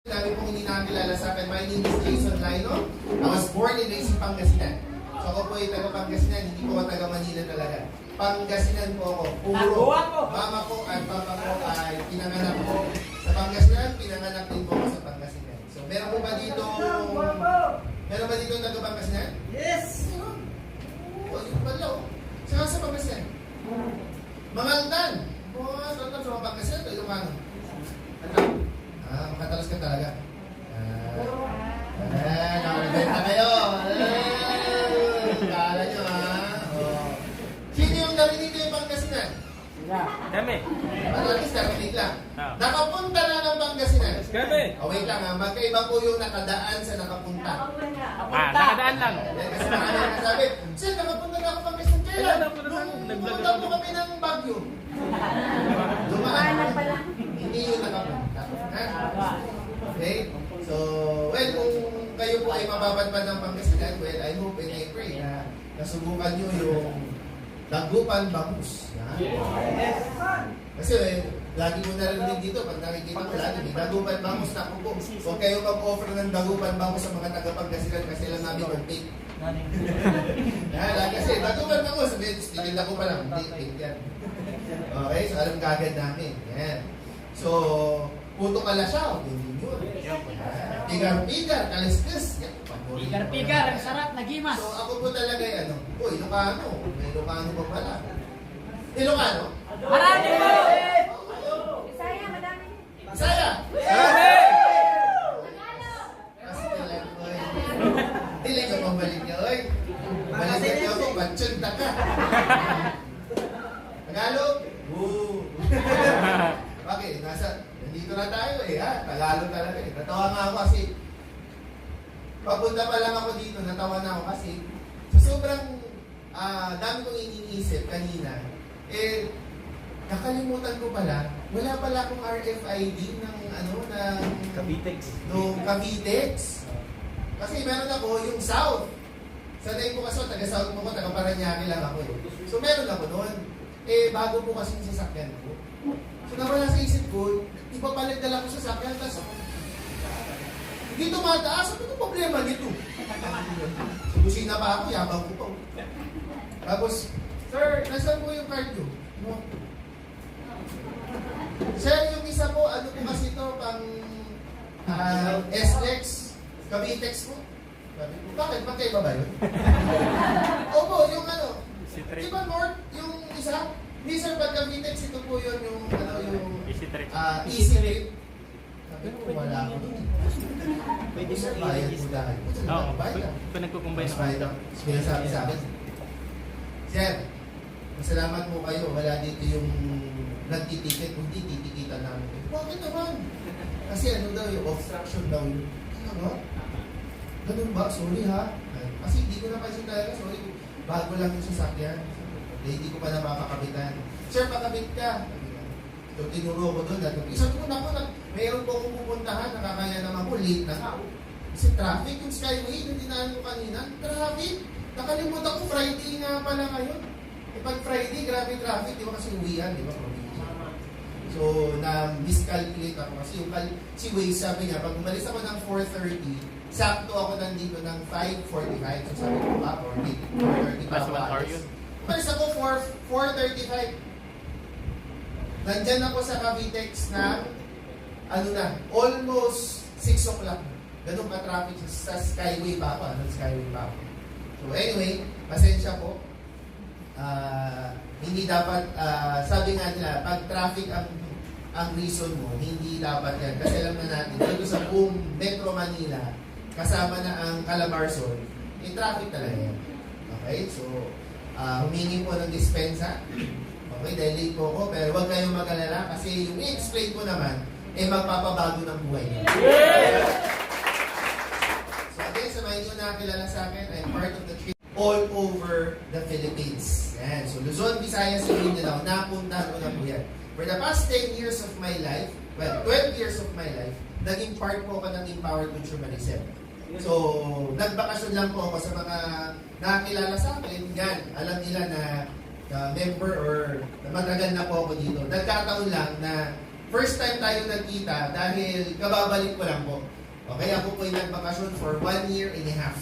Dami pong hindi nakakilala sa akin. My name is Jason Lino. I was born and raised in Pangasinan. So ako po ay taga Pangasinan, hindi po ako taga Manila talaga. Pangasinan po ako. Puro. Mama ko at papa ko ay pinanganak po sa Pangasinan, pinanganak din po ako sa Pangasinan. So meron po ba dito taga Pangasinan? Yes! Oh, yun pala oh. Saka sa Pangasinan? Mangaldan. Mga tatang sa Pangasinan, ito Ilocano. Makatalas ka talaga. Nakabenta kayo. Kala nyo Sino yung narinig ko yung Pangasinan? Kami. At least narinig lang. Nakapunta na ng Pangasinan. Kami. Wait lang magkaiba po yung nakadaan sa nakapunta. Nakadaan lang. Kasi marami nagsasabi, Sir, nakapunta na ako Pangasinan. Kailan? Pumunta po kami ng Baguio. Dumaan pa lang. Hindi yung nakapunta. Okay? So, well, kung kayo po ay mababatpan ng Pangasinan, well, I hope and I pray na nasubukan nyo yung Dagupan Bangus. Kasi lagi mo narinig dito, pag nakikita ko lagi, may Dagupan Bangus na po. Huwag kayo mag-offer ng Dagupan Bangus sa mga taga-Pangasinan kasi lang namin mag-bake. Lagi kasi, Dagupan Bangus, tinila ko pa lang, bake yan. Okay, so alam kagad namin. Yan. So, puto kalasyaw, yun yun. Pigar-pigar, kalistis. Pigar-pigar, ang sarap, nagimas. So, ako po talaga ay Ilocano. May Ilocano pa pala. Ilocano? Marami po! Bisaya, madami. Bisaya! Marami! Kasi talaga ko Dili ka pabalik niya, oy. Balikan niyo ako, patsyunta ka. Tagalog? Oo. Bakit? Nandito na tayo Tagalog talaga Natawa nga ako kasi papunta pa lang ako dito, natawa na ako kasi so sobrang dami kong iniisip kanina. Nakalimutan ko pala, wala pala akong RFID ng Cavitex. Cavitex. Kasi meron ako yung South. Sanay ko kasi, taga-South mo ko, taga-Paranaque lang ako So meron ako noon. Bago po kasi yung sasakyan ko. So nawala sa isip ko, ipapalit dala ko sa sasakyan, tapos hindi tumataas. Ano yung problema nito? Busina pa ako, yabang ko pa. Tapos, Sir, nasaan po yung card ko? No. Sir, yung isa po, ano po kasi ito, pang SLEX, Cavitex po. Bakit? Magkaiba ba yun? Opo, yung di ba North, yung isa? Hindi sir, pag Cavitex, ito po yun yung Easy trip. Easy trip. Sabi ko, wala ako dun. Pwede sir, bayad po dahil. Oo, Bayad. pinagkukumbay Mas bayad ako. Sinasabi sa akin. Sir, masalamat po kayo. Wala dito yung nagtitiket. Hindi, titikitan namin. Bakit naman? Kasi daw yung obstruction daw yun. Ano? Ganun ba? Sorry ha. Kasi hindi ko napansin talaga. Sorry. Bago lang yung sasakyan. Hindi ko pa napapakabitan. Sir, pakabit ka. So, tinuro ko doon. Isang ko na po, mayroon po akong pupuntahan. Nakakaya naman po, late na ako. Kasi traffic yung Skyway, yung dinaan ko kanina. Traffic. Nakalimutan ko, Friday nga pala ngayon. Pag Friday, grabe traffic. Di ba kasi uwian, di ba? So, na-miscalculate ako. Kasi yung si Waze sabi niya, pag umalis ako ng 4:30, sakto ako nandito ng 5:45. So, sabi ko ba, 4:30 pa ako alis. Umalis ako 4:35. Nandyan ako sa Cavitex na, almost 6 o'clock. Ganun ka-traffic sa Skyway pa ako. Skyway pa ako. So anyway, pasensya po. Hindi dapat, sabi nga nila, pag traffic ang reason mo, hindi dapat yan. Kasi alam na natin, dito sa buong Metro Manila, kasama na ang Calabarzon, traffic talaga yan. Okay? So, humingi po ng dispensa. Okay, dahil late po ako, pero huwag kayong mag-alala kasi yung i-explain ko naman, magpapabago ng buhay niyo. So again, sa mga hindi nakakilala sa akin, I'm part of the trip all over the Philippines. Yan. So Luzon, Visayas, and Mindanao, napuntahan ko na po yan. For the past 10 years of my life, 12 years of my life, naging part po ako ng Empowered Consumerism. So, nagbakasyon lang po ako sa mga nakakilala sa akin. Yan, alam nila na member or matagal na po ako dito. Nagkataon lang na first time tayo nagkita dahil kababalik ko lang po. Okay, ako po ay nagbakasyon for 1 year and a half.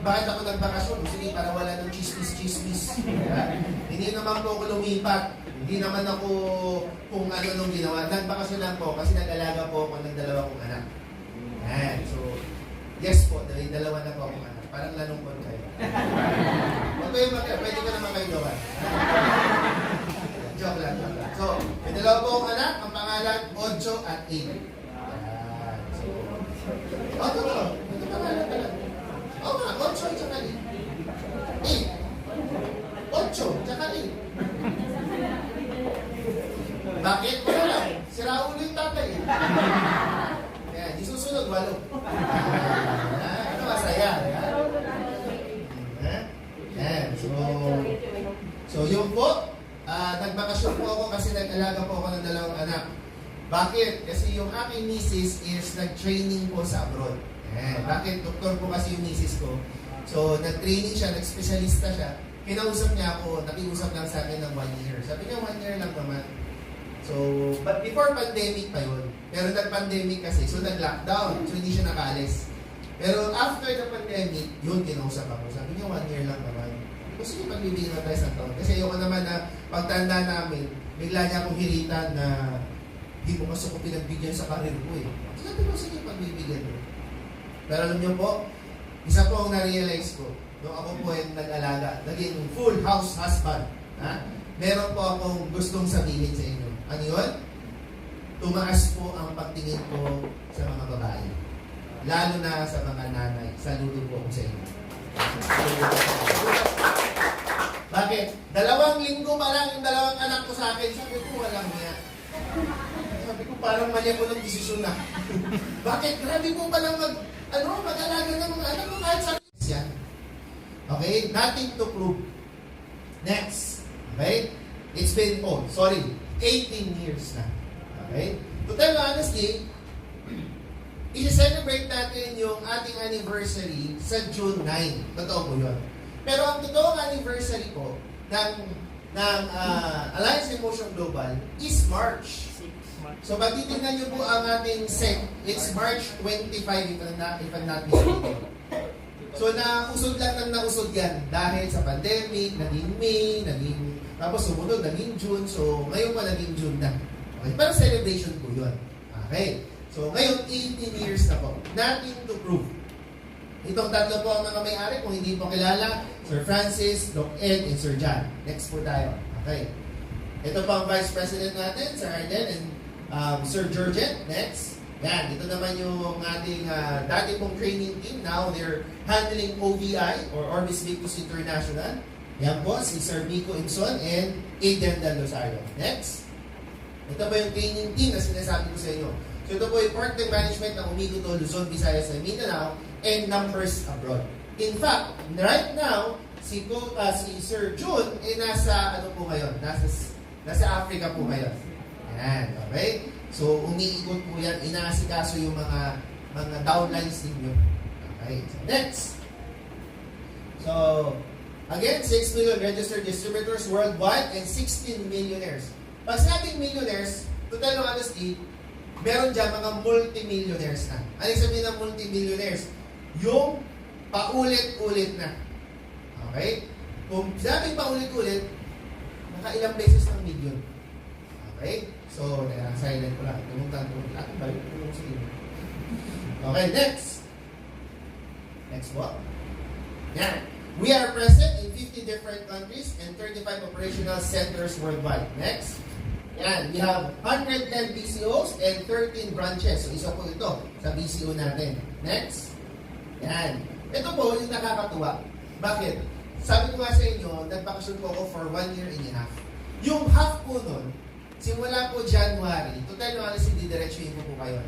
Bakit ako nagbakasyon? Sige, para wala ng chismis-chismis. Hindi naman po ako lumipat. Hindi naman ako kung ano nung ginawa. Nagbakasyon lang po kasi nag-alaga po ako ng 2 kong anak. Yan. So, yes po, dahil 2 na po akong anak. Parang lalungkot kayo. Huwag kayo pwede ko naman kayo gawa. Joke lang. So, may 2 po akong anak. Ang pangalan, 8 at 8. Yan. So, totoo. Ito pangalan talaga. Oo nga, 8 tsaka 8. 8 tsaka 8. Bakit? Wala lang. Sira ulo yung tatay. Kaya, di susunod, 8. Ano masaya? Yan. So yun po, nagbakasyon po ako kasi nag-alaga po ako ng 2 anak. Bakit? Kasi yung aking misis is nag-training po sa abroad. Bakit? Doktor po kasi yung misis ko. So, nag-training siya, nag-specialista siya. Kinausap niya ako, nakiusap lang sa akin ng 1 year. Sabi niya, 1 year lang naman. So, but before pandemic pa yun. Pero nag-pandemic kasi, so nag-lockdown. So, hindi siya nakaalis. Pero after the pandemic, yun, kinausap ako. Sabi niya, 1 year lang naman. Kasi sige, pagbibigyan na tayo sa taon. Kasi ayoko naman na pagtanda namin, bigla niya akong hiritan na hindi mo kasi ako pinagbigyan sa karir ko eh. Sabi ko, sige, pagbibigyan mo. Pero alam niyo po, isa po ang na-realize ko, nung ako po ay nag-alaga, naging full house husband. Meron po akong gustong sabihin sa inyo. Ano yun? Tumaas po ang pagtingin ko sa mga babae. Lalo na sa mga nanay. Saludo po ako sa inyo. Bakit? 2 linggo pa lang yung 2 anak ko sa akin. Sabi ko, walang niya. Sabi ko, parang mali ako ng desisyon na. Bakit? Grabe po palang mag-alaga ng mga anak ko kahit sa yan. Okay? Nothing to prove. Next. Okay? It's been, 18 years na. Okay? To tell you honestly, i-celebrate natin yung ating anniversary sa June 9. Totoo po yun. Pero ang totoong anniversary po ng Alliance Emotion Global is March. So pag titignan nyo po ang ating SEC, it's March 25 if I'm not mistaken. So nausod lang ng nausod yan dahil sa pandemic, naging May, tapos sumunod, naging June. So ngayon pa naging June na. Okay, pero celebration po yun. Okay. So ngayon, 18 years na po. Nothing to prove. Itong 3 po ang mga may-ari, kung hindi po kilala, Sir Francis, Doc Ed, and Sir John. Next po tayo. Okay. Ito po ang Vice President natin, Sir Arden, and Sir Georgette. Next. Yan, ito naman yung ating dati pong training team. Now, they're handling OVI, or Orbis Victus International. Yan po, si Sir Nico Imson and Aiden Del Rosario. Next. Ito po yung training team na sinasabi ko sa inyo. So ito po yung part time management ng Umigo to Luzon, Visayas, and Mindanao, and numbers abroad. In fact, right now, si Sir June, nasa po ngayon? Nasa Africa po ngayon. Yan, okay? So, umiikot po yan, inaasikaso yung mga downlines ninyo. Okay, so next. So, again, 6 million registered distributors worldwide and 16 millionaires. Pag sinabing millionaires, to tell you honestly, meron dyan mga multi-millionaires na. Ano yung sabihin ng multi-millionaires? Yung paulit-ulit na. Okay? Kung sinabing paulit-ulit, nakailang beses ng million. Okay? So, silent ko lang. Tumuntang ko. Ating balik ko lang sa inyo. Okay, next. Next what? Yan. We are present in 50 different countries and 35 operational centers worldwide. Next. Yan. We have 110 BCOs and 13 branches. So, isa po ito sa BCO natin. Next. Yan. Ito po yung nakakatuwa. Bakit? Sabi ko nga sa inyo, nagbakasyon po ako for 1 year and a half. Yung half po nun, simula po January, total nyo alas hindi diretsuhin ko po kayo.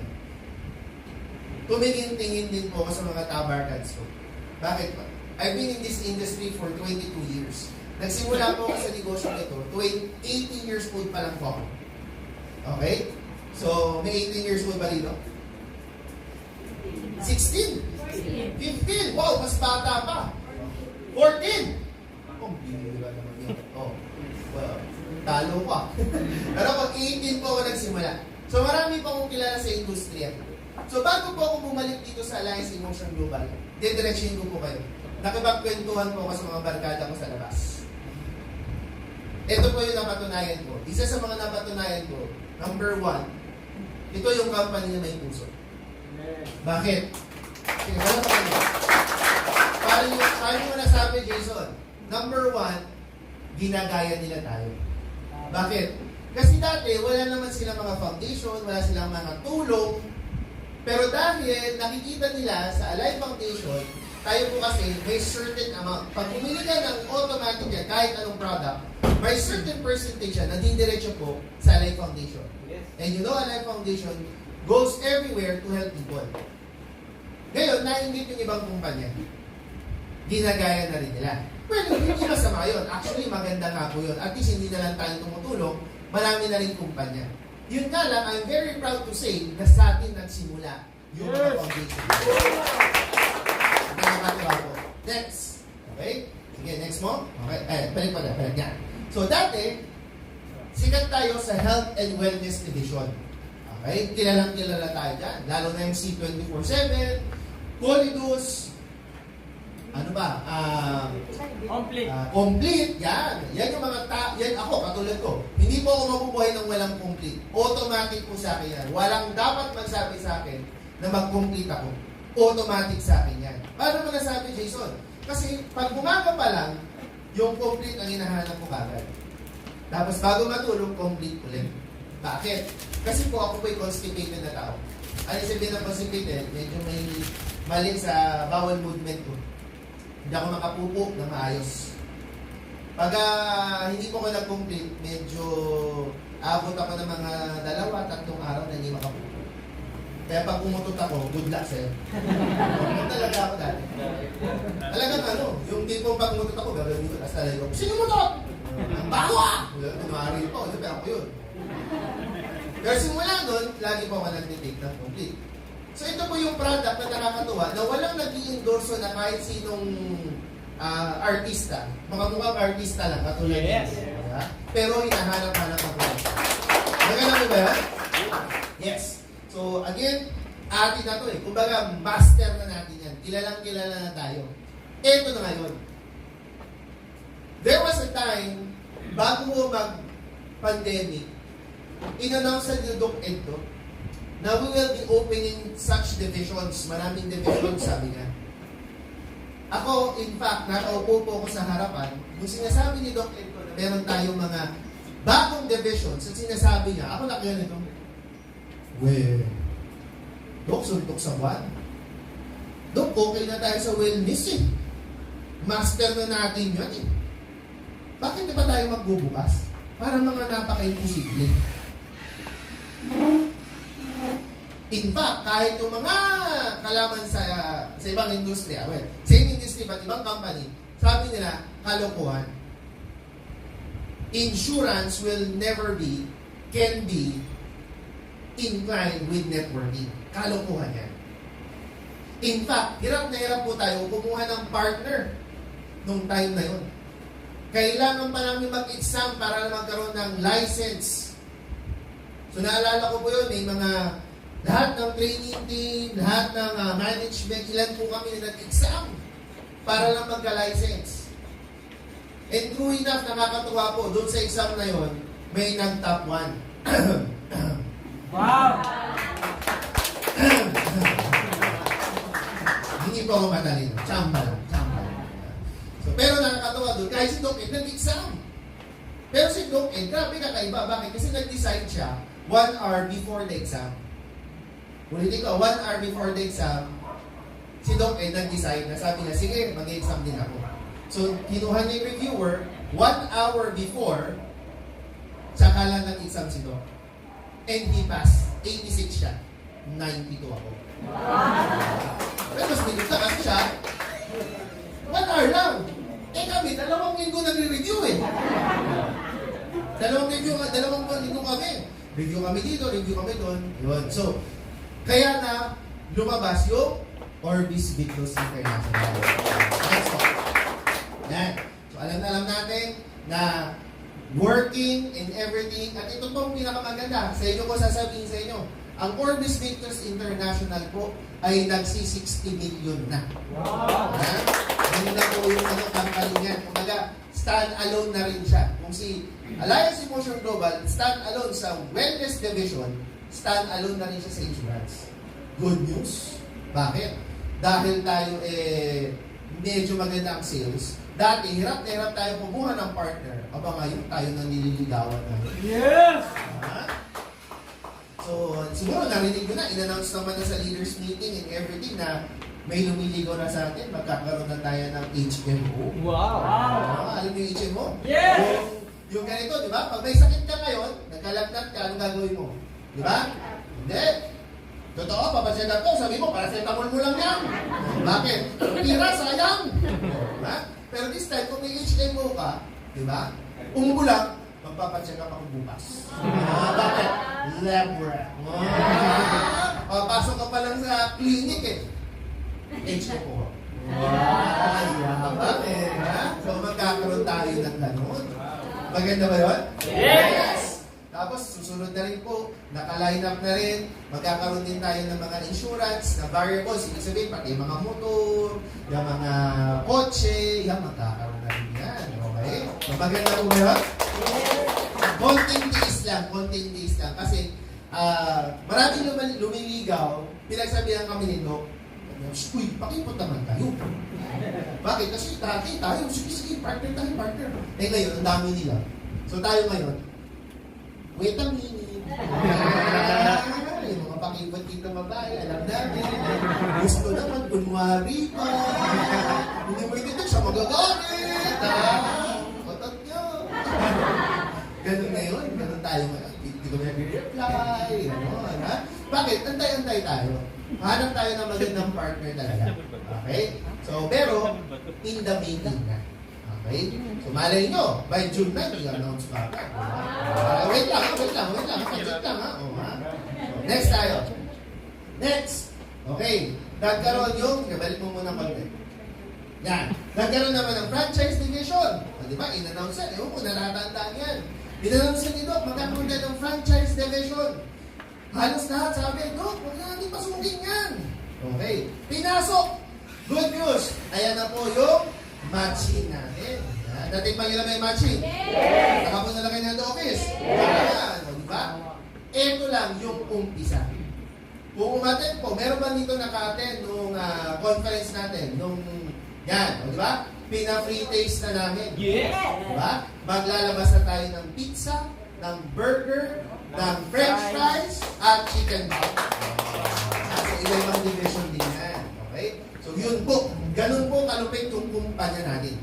Tumingin-tingin din po ako sa mga tabarkads ko. Bakit pa? I've been in this industry for 22 years. Nagsimula po ako sa negosyo nito, 18 years old pa lang po ako. Okay? So, may 18 years old ba rito? 16? 15? Wow, mas bata pa. 14? Ang bihira naman yun. Oh. Well, talo ko. Pero pag 18 po ako nagsimula. So marami pa akong kilala sa industriya. So bago po ako bumalik dito sa Alliance in Motion Global, didiretsuhin ko po kayo. Nakipagkwentuhan po ako sa mga barkada ko sa labas. Ito po yung napatunayan ko. Isa sa mga napatunayan ko, number 1, ito yung company na may puso. Bakit? Sige, wala pa kayo. Paano mo nasabi, Jason? Number 1, ginagaya nila tayo. Bakit? Kasi dati, wala naman silang mga foundation, wala silang mga tulong. Pero dahil nakikita nila sa Alive Foundation, tayo po kasi may certain amount. Pag bumili ka ng automatic yan, kahit anong product, may certain percentage yan na dindiretso po sa Alive Foundation. And you know, Alive Foundation goes everywhere to help people. Ngayon, nainggit yung ibang kumpanya. Ginagaya na rin nila. Well, hindi masama yun. Actually, maganda nga po yun. At least hindi na lang tayo tumutulong, marami na rin kumpanya. Yun nga lang, I'm very proud to say na sa atin nagsimula yung mga foundation. Nakakatuwa po. Next. Okay? Sige, next mo. Okay. Balik yan. So, dati, sikat tayo sa Health and Wellness Division. Okay? Kilalang-kilala tayo dyan. Lalo na yung C24/7, Colidus, ano ba? Complete. Complete, yan. Yan yung mga yan ako, katulad ko. Hindi po ako mabubuhay ng walang complete. Automatic po sa akin yan. Walang dapat magsabi sa akin na mag-complete ako. Automatic sa akin yan. Paano mo nasabi, Jason? Kasi pag umaga pa lang, yung complete ang hinahanap ko kagad. Tapos bago matulog, complete ulit. Bakit? Kasi po ako po'y constipated na tao. Ano sabihin ng constipated? Medyo may mali sa bowel movement ko. Hindi ako makapupo na maayos. Pag hindi ko nag-complete, medyo abot ako ng mga 2-3 araw na hindi makapupo. Kaya pag umutot ako, good luck sa'yo. Ano talaga ako dati? Talagang yung tipong pag umutot ako, gagawin ko, tapos talaga ko, sino umutot? Ang bago ah! Tumari po, pero ako yun. Pero simula nun, lagi po ako nag-take ng complete. So ito po yung product na nakakatuwa na walang nag-i-endorso na kahit sinong artista. Mga mukhang artista lang, katulad Yes. Diba? Pero hinahanap-hanap ang product. Nagana mo ba yan? Yes. So again, atin na to eh. Kumbaga, master na natin yan. Kilalang-kilala na tayo. Ito na ngayon. There was a time, bago mag-pandemic, in-announce ni Doc Eddo, na we will be opening such divisions. Maraming divisions, sabi niya. Ako, in fact, nakaupo po ako sa harapan. Yung sinasabi ni Doc Eddo na meron tayong mga bagong divisions, at sinasabi niya, ako nakiyan ito, Doc, suntok sa buwan. Doc, okay na tayo sa wellness eh. Master na natin yun eh. Bakit di ba tayo magbubukas? Para mga napaka-imposible. In fact, kahit yung mga kalaman sa ibang industriya, same industry but ibang company, sabi nila, kalokohan. Insurance will never be, can be, inclined with networking. Kalokohan yan. In fact, hirap na hirap po tayo kumuha ng partner nung time na yun. Kailangan pa namin mag-exam para magkaroon ng license. So naalala ko po yun, may mga lahat ng training team, lahat ng management, ilan po kami na nag-exam para lang magka-license. And true enough, nakakatuwa po, doon sa exam na yon, may nag-top 1. Wow! Hindi po ako matalino. Chamba lang. So, pero nakakatawa doon, kahit si Doc Ed nag-exam. Pero si Doc Ed, grabe kakaiba. Bakit? Kasi nag-decide siya 1 hour before the exam. Ulitin ko, 1 hour before the exam, si Doc Ed nag-decide na sabi niya, sige, mag-exam din ako. So, kinuha niya yung reviewer, 1 hour before, saka lang nag-exam si Doc. And he passed. 86 siya. 92 ako. Pero mas nilita kasi siya, 1 hour lang. Eh kami, 2 linggo nagre-review eh. 2 linggo kami. Review kami dito, review kami doon. Yun. So, kaya na lumabas yung Orbis Victus International. Next po. Yan. So, alam natin na working and everything. At ito pong pinakamaganda. Sa inyo ko sasabihin sa inyo, ang Orbis Victors International po ay nagsi-60 million na. Wow! Ha? Hindi na po yung company niyan. Kumbaga, stand-alone na rin siya. Kung si Alliance Emotion Global, stand-alone sa wellness division, stand-alone na rin siya sa insurance. Good news. Bakit? Dahil tayo medyo maganda ang sales. Dati, hirap na hirap tayo kumuha ng partner. Aba ngayon, tayo nang nililigawan na. Yes! Ha? So, siguro narinig ko na, in-announce naman na sa leaders meeting and everything na may lumiligaw na sa atin, magkakaroon na tayo ng HMO. Wow! Alam niyo yung HMO? Yes! Yung ganito, di ba? Pag may sakit ka ngayon, nagkalagnat ka, anong gagawin mo? Di ba? Hindi. Totoo, papacheck up ko, sabi mo, paracetamol mo lang yan. Bakit? Pira, sayang. Diba? Pero this time, kung may HMO ka, di ba? Umuulang, magpapacheck up ako bukas. Bakit? Lebre. Papasok ka pa lang sa clinic eh. HMO. Bakit? So magkakaroon tayo ng ganun. Maganda ba yun? Yes! Tapos susunod na rin po, naka-line up na rin, magkakaroon din tayo ng mga insurance na variables, ibig sabihin pati yung mga motor, yung mga kotse, yan magkakaroon na rin yan. Okay? So maganda po ba yun? Konting days lang. Kasi maraming lumiligaw, pinagsabihan kami nito, uy, pakipot naman tayo. Bakit? Kasi dati tayo, sige, partner. Eh ngayon, ang dami nila. So tayo ngayon, wait a minute. Yung mga pakipot dito babae, alam namin. Gusto naman, kunwari pa. Hindi mo ito siya magagalit. Otot nyo. Ganun na yun. Ganun tayo ngayon. Hindi ko nag-reply. Ha? Bakit? Antay-antay tayo. Hanap tayo ng magandang partner talaga. Okay? So, pero, in the making na. Okay? So, malay nyo, by June 9, i-announce pa. Wait lang. Kapatid lang, ha? O, ha? So, next tayo. Next. Okay. Nagkaroon yung, balik mo muna konti. Yan. Nagkaroon naman ng franchise division. O, di ba? In-announce yan. Ewan ko, natatandaan yan. In-announce yan ni Doc, magkakaroon tayo ng franchise division. Halos lahat sabi, Doc, huwag na natin pasukin yan. Okay. Pinasok. Good news. Ayan na po yung matching natin. Natikman nyo na may matching? Yes! Nakapunta na kayo ng office? Yes! O, diba? Ito lang yung umpisa. Kung umaten po, meron ba dito naka-attend nung conference natin? Nung, yan, o diba? Pina-free taste na namin. Yes! Diba? Maglalabas na tayo ng pizza, ng burger, ng french fries, at chicken ball. So, iba-ibang division din yan. Okay? So, yun po. Ganun po kalupit yung kumpanya natin.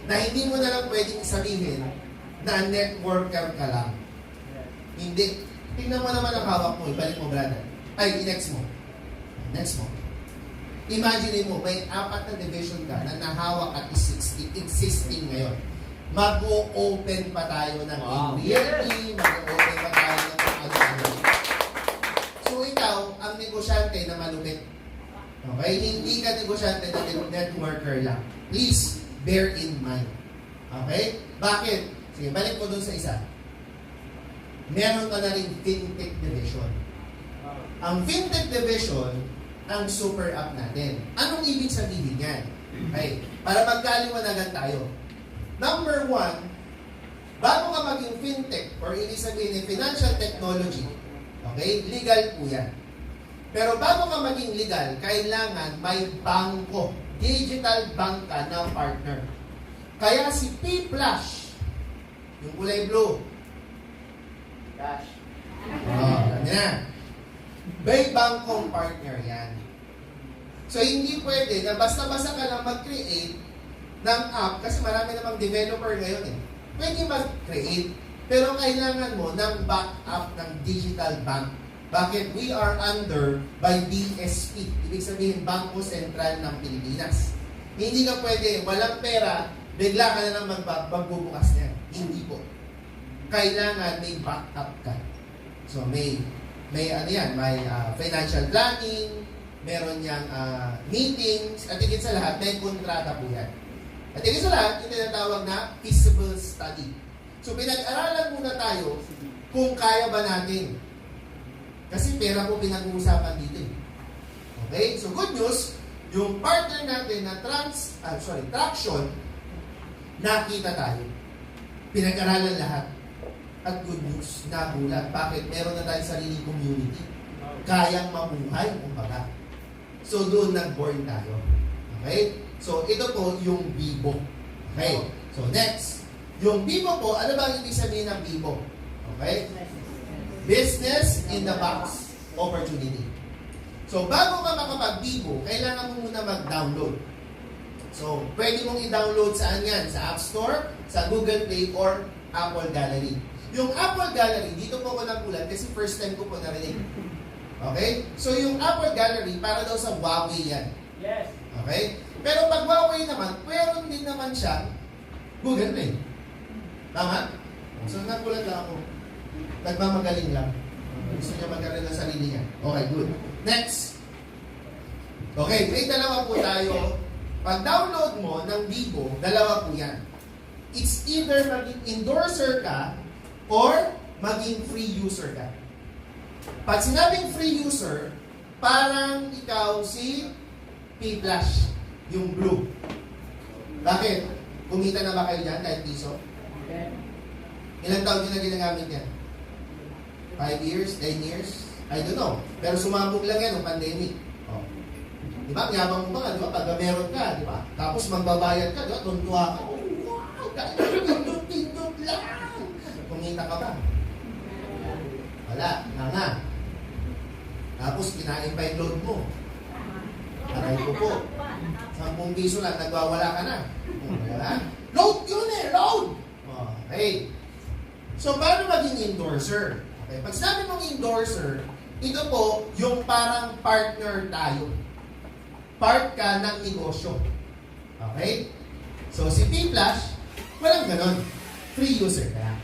Na hindi mo na lang pwedeng sabihin na networker ka lang. Hindi. Tingnan mo naman ang hawak mo. Ibalik mo, brother. Ay, next mo. Next mo. Imagine mo, may 4 na division ka na nahawak at existing ngayon. Mag-o-open pa tayo ng realty, mag-o-open pa tayo ng ano-ano. So ikaw, ang negosyante na malupit. Okay? Hindi ka negosyante na networker lang. Please, bear in mind. Okay? Bakit? Sige, balik ko dun sa isa. Meron ka na rin fintech division. Ang fintech division, ang super app natin. Anong ibig sabihin yan? Okay? Para magkaliwanagan tayo. Number 1, bago ka maging fintech or ibig sabihin financial technology, okay? Legal po yan. Pero bago ka maging legal, kailangan may bangko, digital bank ka na partner. Kaya si P-Flash, yung kulay blue, Flash. Ganyan. May bangkong partner yan. So, hindi pwede na basta-basta ka lang mag-create ng app, kasi marami namang developer ngayon eh. Pwede mag-create, pero kailangan mo ng backup ng digital bank. Bakit? We are under by BSP. Ibig sabihin, Bangko Sentral ng Pilipinas. Hindi ka pwede, walang pera, bigla ka na lang magbubukas niya. Hindi po. Kailangan may backup ka. So, may ano yan, may financial planning, meron niyang meetings, at higit sa lahat, may kontrata po yan. At higit sa lahat, yung tinatawag na feasible study. So pinag-aralan muna tayo kung kaya ba natin. Kasi pera po pinag-uusapan dito eh. Okay? So good news, yung partner natin na traction, nakita tayo. Pinag-aralan lahat. At good news, nagulat. Bakit? Meron na tayong sariling community. Kayang mamuhay, kumbaga. So doon nag-born tayo. Okay? So ito po yung Bibo. Okay? So next. Yung Bibo po, ano ba ang ibig sabihin ng Bibo? Okay? Business in the box opportunity. So bago ka makapag-Bibo, kailangan mo muna mag-download. So pwede mong i-download saan yan? Sa App Store, sa Google Play, or Apple Gallery. Yung Apple Gallery, dito po ko nagulat kasi first time ko po narinig. Okay? So yung Apple Gallery, para daw sa Huawei yan. Yes. Okay? Pero pag Huawei naman, meron din naman siya Google Play. Tama? So nagulat lang ako. Nagmamagaling lang. Gusto niya magkaroon ng sarili niya. Okay, good. Next. Okay, may dalawa po tayo. Pag download mo ng Bibo, dalawa po yan. It's either maging endorser ka or maging free user ka. Pag sinabing free user, parang ikaw si P-Flash, yung blue. Bakit? Kumita na ba kayo dyan kahit piso? Ilang taon nyo na ginagamit yan? 5 years? 10 years? I don't know. Pero sumabog lang yan ng pandemic. Oh. Di ba? Yabang mo ba? Di ba? Pag meron ka, di ba? Tapos magbabayad ka, di ba? Tuntua ka. Oh, wow! Tindot lang! Kumita ka ba? Wala. Nga. Tapos kinain pa yung load mo. Aray ko po. 10 piso lang, nagwawala ka na. Wala? Load yun eh! Load! Okay. So, paano maging endorser? Okay. Pag sinabi mong endorser, ito po yung parang partner tayo. Part ka ng negosyo. Okay? So, si P-Flash, walang ganon. Free user ka.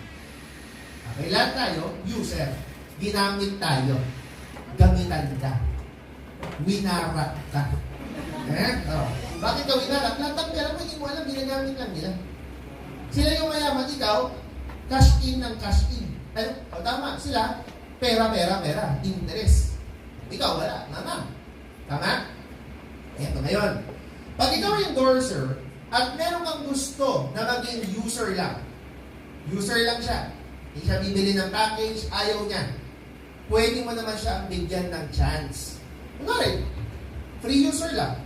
Okay, lahat tayo, user. Ginamit tayo. Gamitan ka. Winarak ka. Oh. Bakit ka winarak? Lahat ang pera mo, hindi mo alam, ginagamit lang nila. Sila yung mayaman, ikaw, cash in ng cash in. Ano? O tama, sila, pera. Interest. Ikaw, wala. Tama? Eto ngayon. Pag ikaw yung endorser, at meron kang gusto na maging user lang siya. Hindi siya bibili ng package, ayaw niya. Pwede mo naman siya bigyan ng chance. Kunwari, free user lang.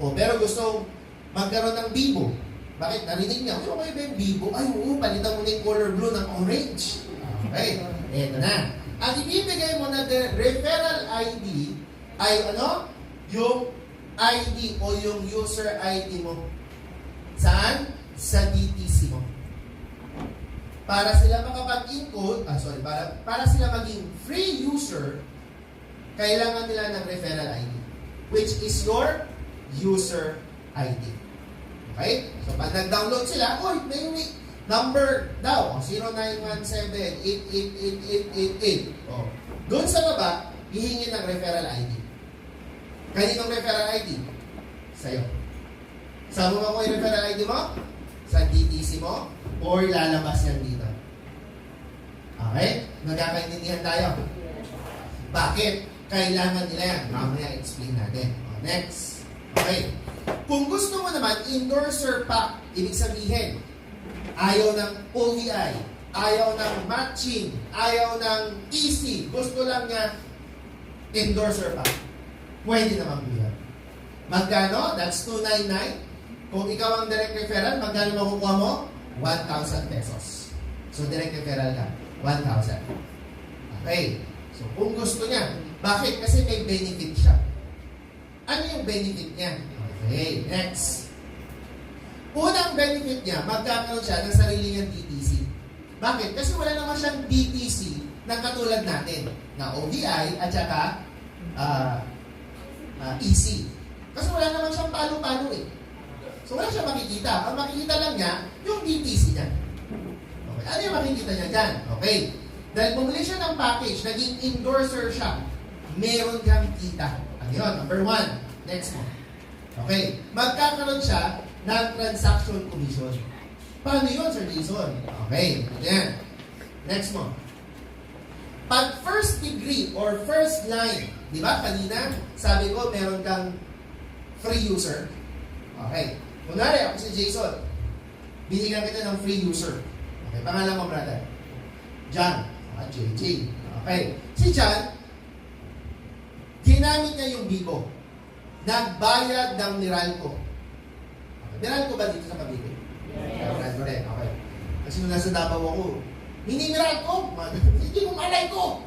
O, pero gusto magkaroon ng Bibo. Bakit? Narinig niya, ano kayo ba yung Bibo? Ay, oo, palitan mo na yung color blue ng orange. Okay, eto na. Ang ibibigay mo na referral ID ay ano? Yung ID o yung user ID mo. Saan? Sa DTC mo. Para sila makapag-encode, para sila maging free user, kailangan nila ng referral ID, which is your user ID. Okay? So, pag nag-download sila, may number daw, 0917-888888. Oh. Doon sa baba, hihingi ng referral ID. Kaninong referral ID? Sa'yo. Saan mo makuha yung referral ID mo? Sa DTC mo? Or lalabas yan dito? Okay? Nagkakaintindihan tayo? Bakit? Kailangan nila yan. Mamaya explain natin. Next. Okay. Kung gusto mo naman, endorser pack, ibig sabihin, ayaw ng OVI, ayaw ng matching, ayaw ng easy, gusto lang niya endorser pack. Pwede naman po yan. Magkano? That's $299. Kung ikaw ang direct referral, magkano makukuha mo? 1,000 pesos. So, direct referral ka. 1,000. Okay. So, kung gusto niya. Bakit? Kasi may benefit siya. Ano yung benefit niya? Okay. Next. Unang benefit niya, magkakaroon siya ng sarili niyang DTC. Bakit? Kasi wala naman siyang DTC na katulad natin. Na OVI at saka EC. Kasi wala naman siyang palo-palo eh. So wala siya makikita. Ang makikita lang niya, yung DTC niya. Okay. Ano yung makikita niya dyan? Okay. Dahil bumili siya ng package, naging endorser siya, meron kang kita. Ano yun? Number 1. Next mo. Okay. Magkakaroon siya ng transaction commission. Paano yun, Sir Jason? Okay, yan. Next mo. Pag first degree or first line, di ba kanina, sabi ko meron kang free user. Okay. Kunwari, ako si Jason. Binigyan kita ng free user. Okay, pangalan mo, brother? John. JJ. Okay. Si John, ginamit niya yung Bibo. Nagbayad ng Meralco. Okay. Meralco ba dito sa Cavite? Meralco rin. Okay. Kasi nung nasa Davao ako, hindi Meralco. Hindi mo malay ko.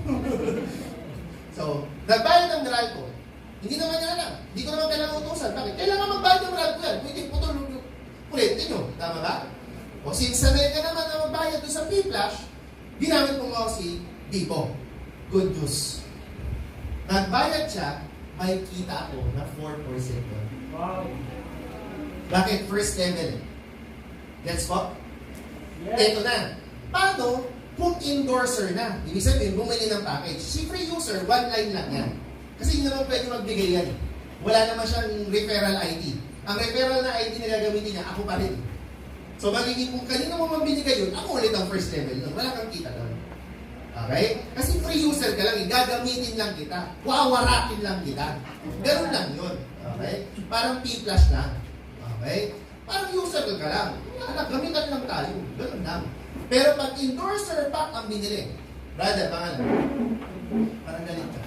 So, nagbayad ng Meralco. Hindi naman niya alam. Hindi ko naman kailangan utusan. Bakit? Kailangan magbayad ng Meralco yan. Pwede putol ulit nyo. Tama ba? O since sanay ka naman na magbayad doon sa P-Flash, ginamit mo nga si Bibo. Good news. Nagbayad siya, may kita ako na 4% doon. Wow. Bakit? First level. Gets po? Yes. Ito na. Paano kung endorser na? Ibig sabihin, bumili ng package. Si free user, one line lang yan. Kasi hindi naman pwede magbigay yan. Wala naman siyang referral ID. Ang referral na ID na gagamitin niya, ako pa rin. So magiging kung kanino mo mabinigay yun, ako ulit ang first level nun. Wala kang kita doon. Okay? Kasi free user ka lang, gagamitin lang kita. Wawarakin lang kita. Ganun lang yun. Okay? Parang P-Flash lang. Okay? Parang user ka lang. Wala, gamitan lang tayo. Ganun lang. Pero pag endorser pack ang binili, brother, pangalan. Parang galit ka.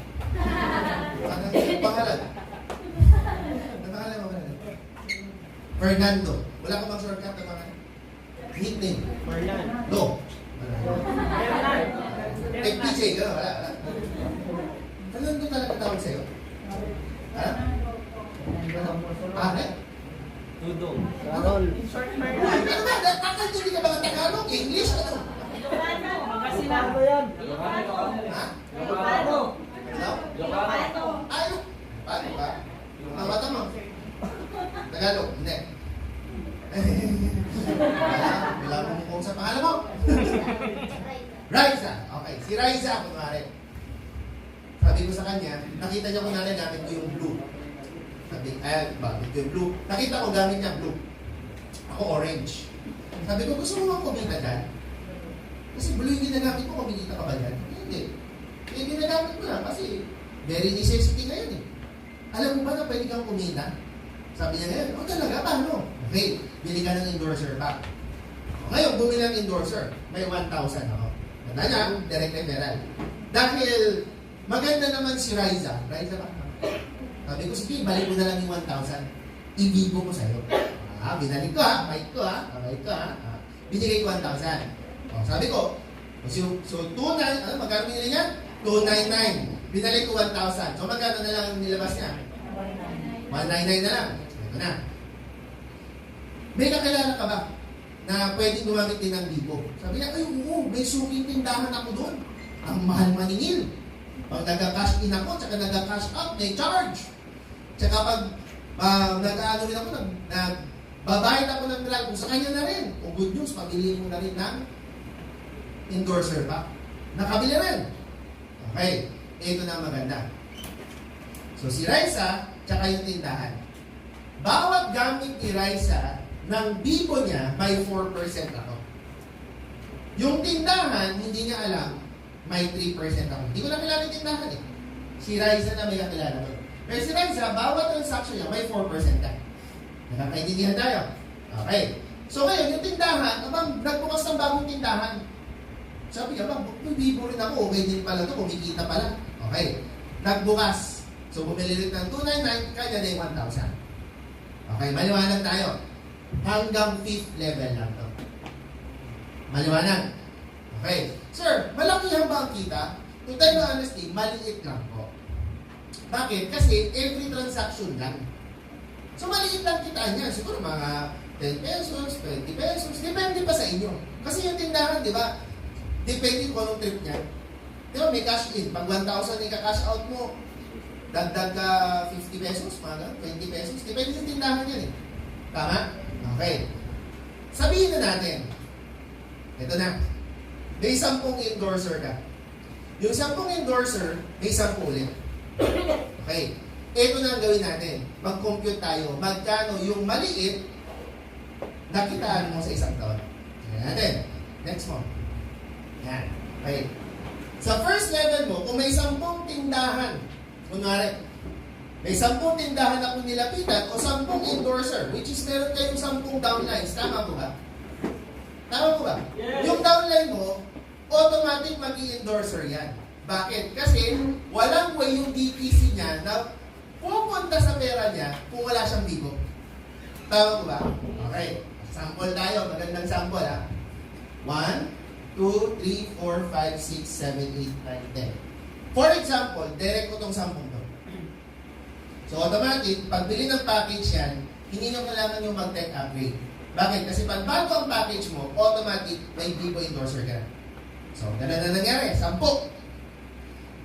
Pangalan. Ang pangalan mo, brother? Fernando. Wala ka bang shortcut na pangalan? Nickname. No. FPJ, gano'n, wala. Fernando talaga tawag sa'yo? Ha? Bakit? Tudong. Carol. Ano ba? Nakakaltuli ka ba ng Tagalog? English? Ano? Ano yan? Ha? Ilocano. Ano? Ilocano. Ano? Paano ba? Ang mata mo? Tagalog? Hindi. Wala mo kung sa pangalan mo. Raisa. Okay. Si Raisa, kunwari. Sabi ko sa kanya, nakita niya kunwari gamit ko yung blue. Sabi, bakit ko yung blue? Nakita ko gamit niya blue. Ako orange. Sabi ko, gusto mo bang kumita dyan? Kasi blue yung ginagamit ko, kumikita ka ba dyan? Hindi. Yung ginagamit ko lang kasi very necessity ngayon eh. Alam mo ba na pwede kang kumita? Sabi niya ngayon, o talaga, paano? Okay, bili ka ng endorser pack. Ngayon, bumili ng endorser. May 1,000 ako. Ganda niya, direct referral. Dahil maganda naman si Raisa. Raisa ba? Sabi ko, sige, balik mo na lang yung 1,000. Ibigo ko sa'yo. Binalik ko ha, bike ko ha, bike ko ha. Binigay ko 1,000. Sabi ko, so 2,9, ano, magkano binili niya? 299. Binalik ko 1,000. So magkano na lang ang nilabas niya? 199 na lang. Ito na. May kakilala ka ba na pwedeng gumamit din ng Bibo? Sabi niya, ay oo, may suking tindahan ako doon. Ang mahal maningil. Pag nag-cash in ako, tsaka nag-cash out, may charge. Tsaka pag nag-ano rin ako, nagbabayad ako ng drug, kung sa kanya na rin. O good news, pabili mo na rin ng endorser pa. Nakabili rin. Okay, ito na maganda. So si Raisa, tsaka yung tindahan. Bawat gamit ni Raisa, ng Bibo niya, may 4% ako. Yung tindahan, hindi niya alam, may 3% ako. Hindi ko na kilala yung tindahan eh. Si Raisa na may kakilala ko. Pero si Raisa, bawat transaction niya, may 4% ka. Nakakaintindihan tayo. Okay. So ngayon, yung tindahan, abang nagbukas ng bagong tindahan. Sabi niya, may Bibo rin ako, okay din pala ito, kumikita pala. Okay. Nagbukas. So bumili rin ng 299, kanya na yung 1,000. Okay, maliwanag tayo. Hanggang 5th level lang to. Maliwanag. Okay. Sir, malakihan ba ang kita? To tell you honestly, maliit lang po. Bakit? Kasi every transaction lang. So maliit lang kita niya. Siguro mga 10 pesos, 20 pesos. Depende pa sa inyo. Kasi yung tindahan, di ba? Depende kung anong trip niya. Di ba, may cash in. Pag 1,000 yung ka-cash out mo, dagdag ka 50 pesos, mga 20 pesos. Depende sa tindahan yan eh. Tama? Okay. Sabihin na natin. Ito na. May 10 endorser ka. Yung 10 endorser, may 10 ulit. Okay. Ito na ang gawin natin. Mag-compute tayo. Magkano yung maliit na kitaan mo sa isang taon. Tingnan natin. Next mo. Yan. Okay. Sa first level mo, kung may 10 tindahan, kunwari, may 10 tindahan na kung nilapitan o 10 endorser, which is meron kayong 10 downlines. Tama po ba? Tama po ba? Yes. Yung downline mo, automatic mag-endorser yan. Bakit? Kasi walang way yung DTC niya na pupunta sa pera niya kung wala siyang bigo. Tama po ba? Okay. Sample tayo. Magandang sample ha. 1, 2, 3, 4, 5, 6, 7, 8, 9, 10. For example, direct ko tong 10 to. So automatic, pagbili ng package yan, hindi nyo kailangan yung mag-tech upgrade. Bakit? Kasi pag bago ang package mo, automatic may Vivo endorser ka. So, ganun na nangyari. 10.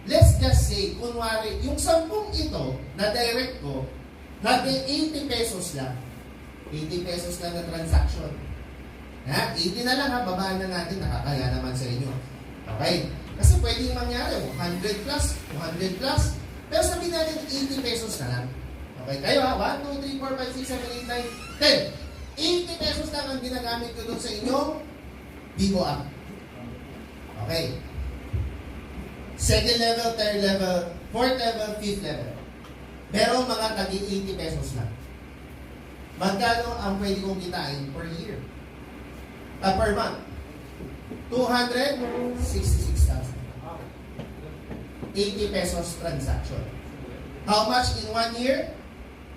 Let's just say, kunwari, yung 10 ito, na direct ko, natin 80 pesos lang. 80 pesos lang na transaction. Ha? 80 na lang ha, babaan na natin, nakakaya naman sa inyo. Okay? Kasi pwedeng mangyari, 100 plus, 200 plus, pero sabihin natin 80 pesos na lang. Okay, kayo ha, 1, 2, 3, 4, 5, 6, 7, 8, 9, 10. 80 pesos lang ang ginagamit ko doon sa inyong Vivo app. Okay. Second level, third level, fourth level, fifth level. Pero mga tagi 80 pesos lang. Magkano ang pwede kong kitain per year? Per month? 266,000. 80 pesos transaction. How much in 1 year?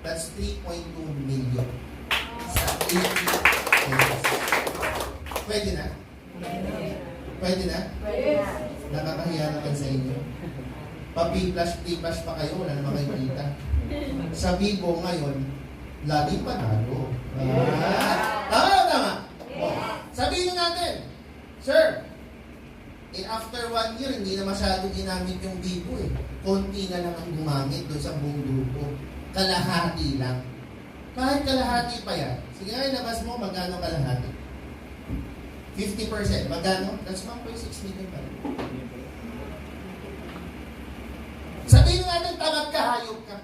That's 3.2 million. Sa 80 pesos. Pwede na? Pwede na? Nakakahiya naman sa inyo. Pa-P-flash pa kayo, wala naman kayo kita. Sa Vivo ngayon, laging panalo. Tama o tama? Sabihin natin, Sir, after 1 year, hindi na masyado ginamit yung Vivo eh. Konti na lang ang gumamit doon sa buong grupo. Kalahati lang. Kahit kalahati pa yan. Sige nga, ilabas mo, magkano kalahati? 50%. Magkano? That's 1.6 million pa rin. Sabihin natin, tamad ka, hayop ka.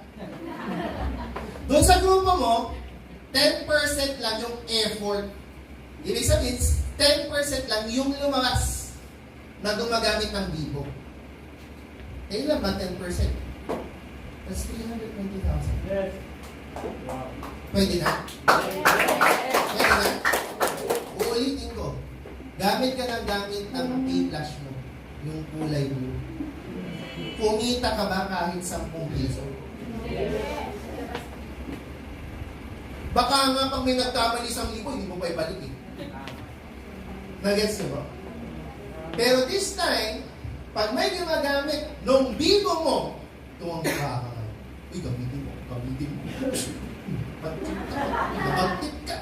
Doon sa grupo mo, 10% lang yung effort. Ibig sabihin, 10% lang yung lumakas na gumagamit ng Vivo. Eh, ilan ba 10%? That's 320,000. Yes. Pwede na? Pwede na? Uulitin ko. Gamit ka ng gamit ng P-Flash mo. Yung kulay blue. Kumita ka ba kahit 10 piso? Baka nga pag may nagkamali 1,000, hindi mo pa ibalik eh. Nagets niyo ba? Pero this time, pag may gumagamit nung Vivo mo, tuwang ka ka. Uy, gamitin mo. Gamitin mo. Napagtip ka.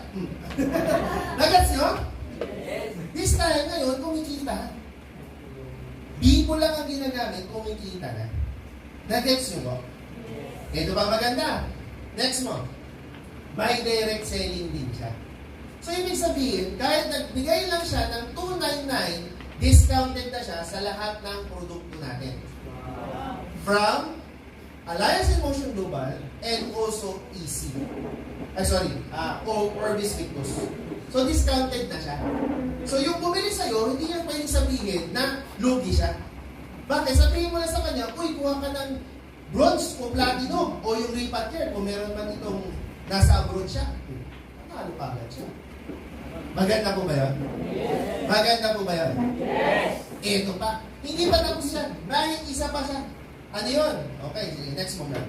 Nagets niyo? This time ngayon, kumikita. Vivo lang ang ginagamit, kumikita na. Nagets niyo ba? Ito pa maganda. Next mo. By direct selling din siya. So, ibig sabihin, kahit nagbigay lang siya ng 299, discounted na siya sa lahat ng produkto natin. From Alliance in Motion Global and also EC. Orbis Victus. So, discounted na siya. So, yung bumili sa'yo, hindi niya pwedeng sabihin na lugi siya. Bakit? Sabihin mo na sa kanya, uy, kuha ka ng bronze o platinum o yung repat year kung meron man itong nasa abroad siya. Nakalo pa agad siya. Maganda po ba yun? Yes. Maganda po ba yun? Yes. Ito pa. Hindi pa tapos yan. Dahil isa pa siya. Ano yun? Okay, next mo lang.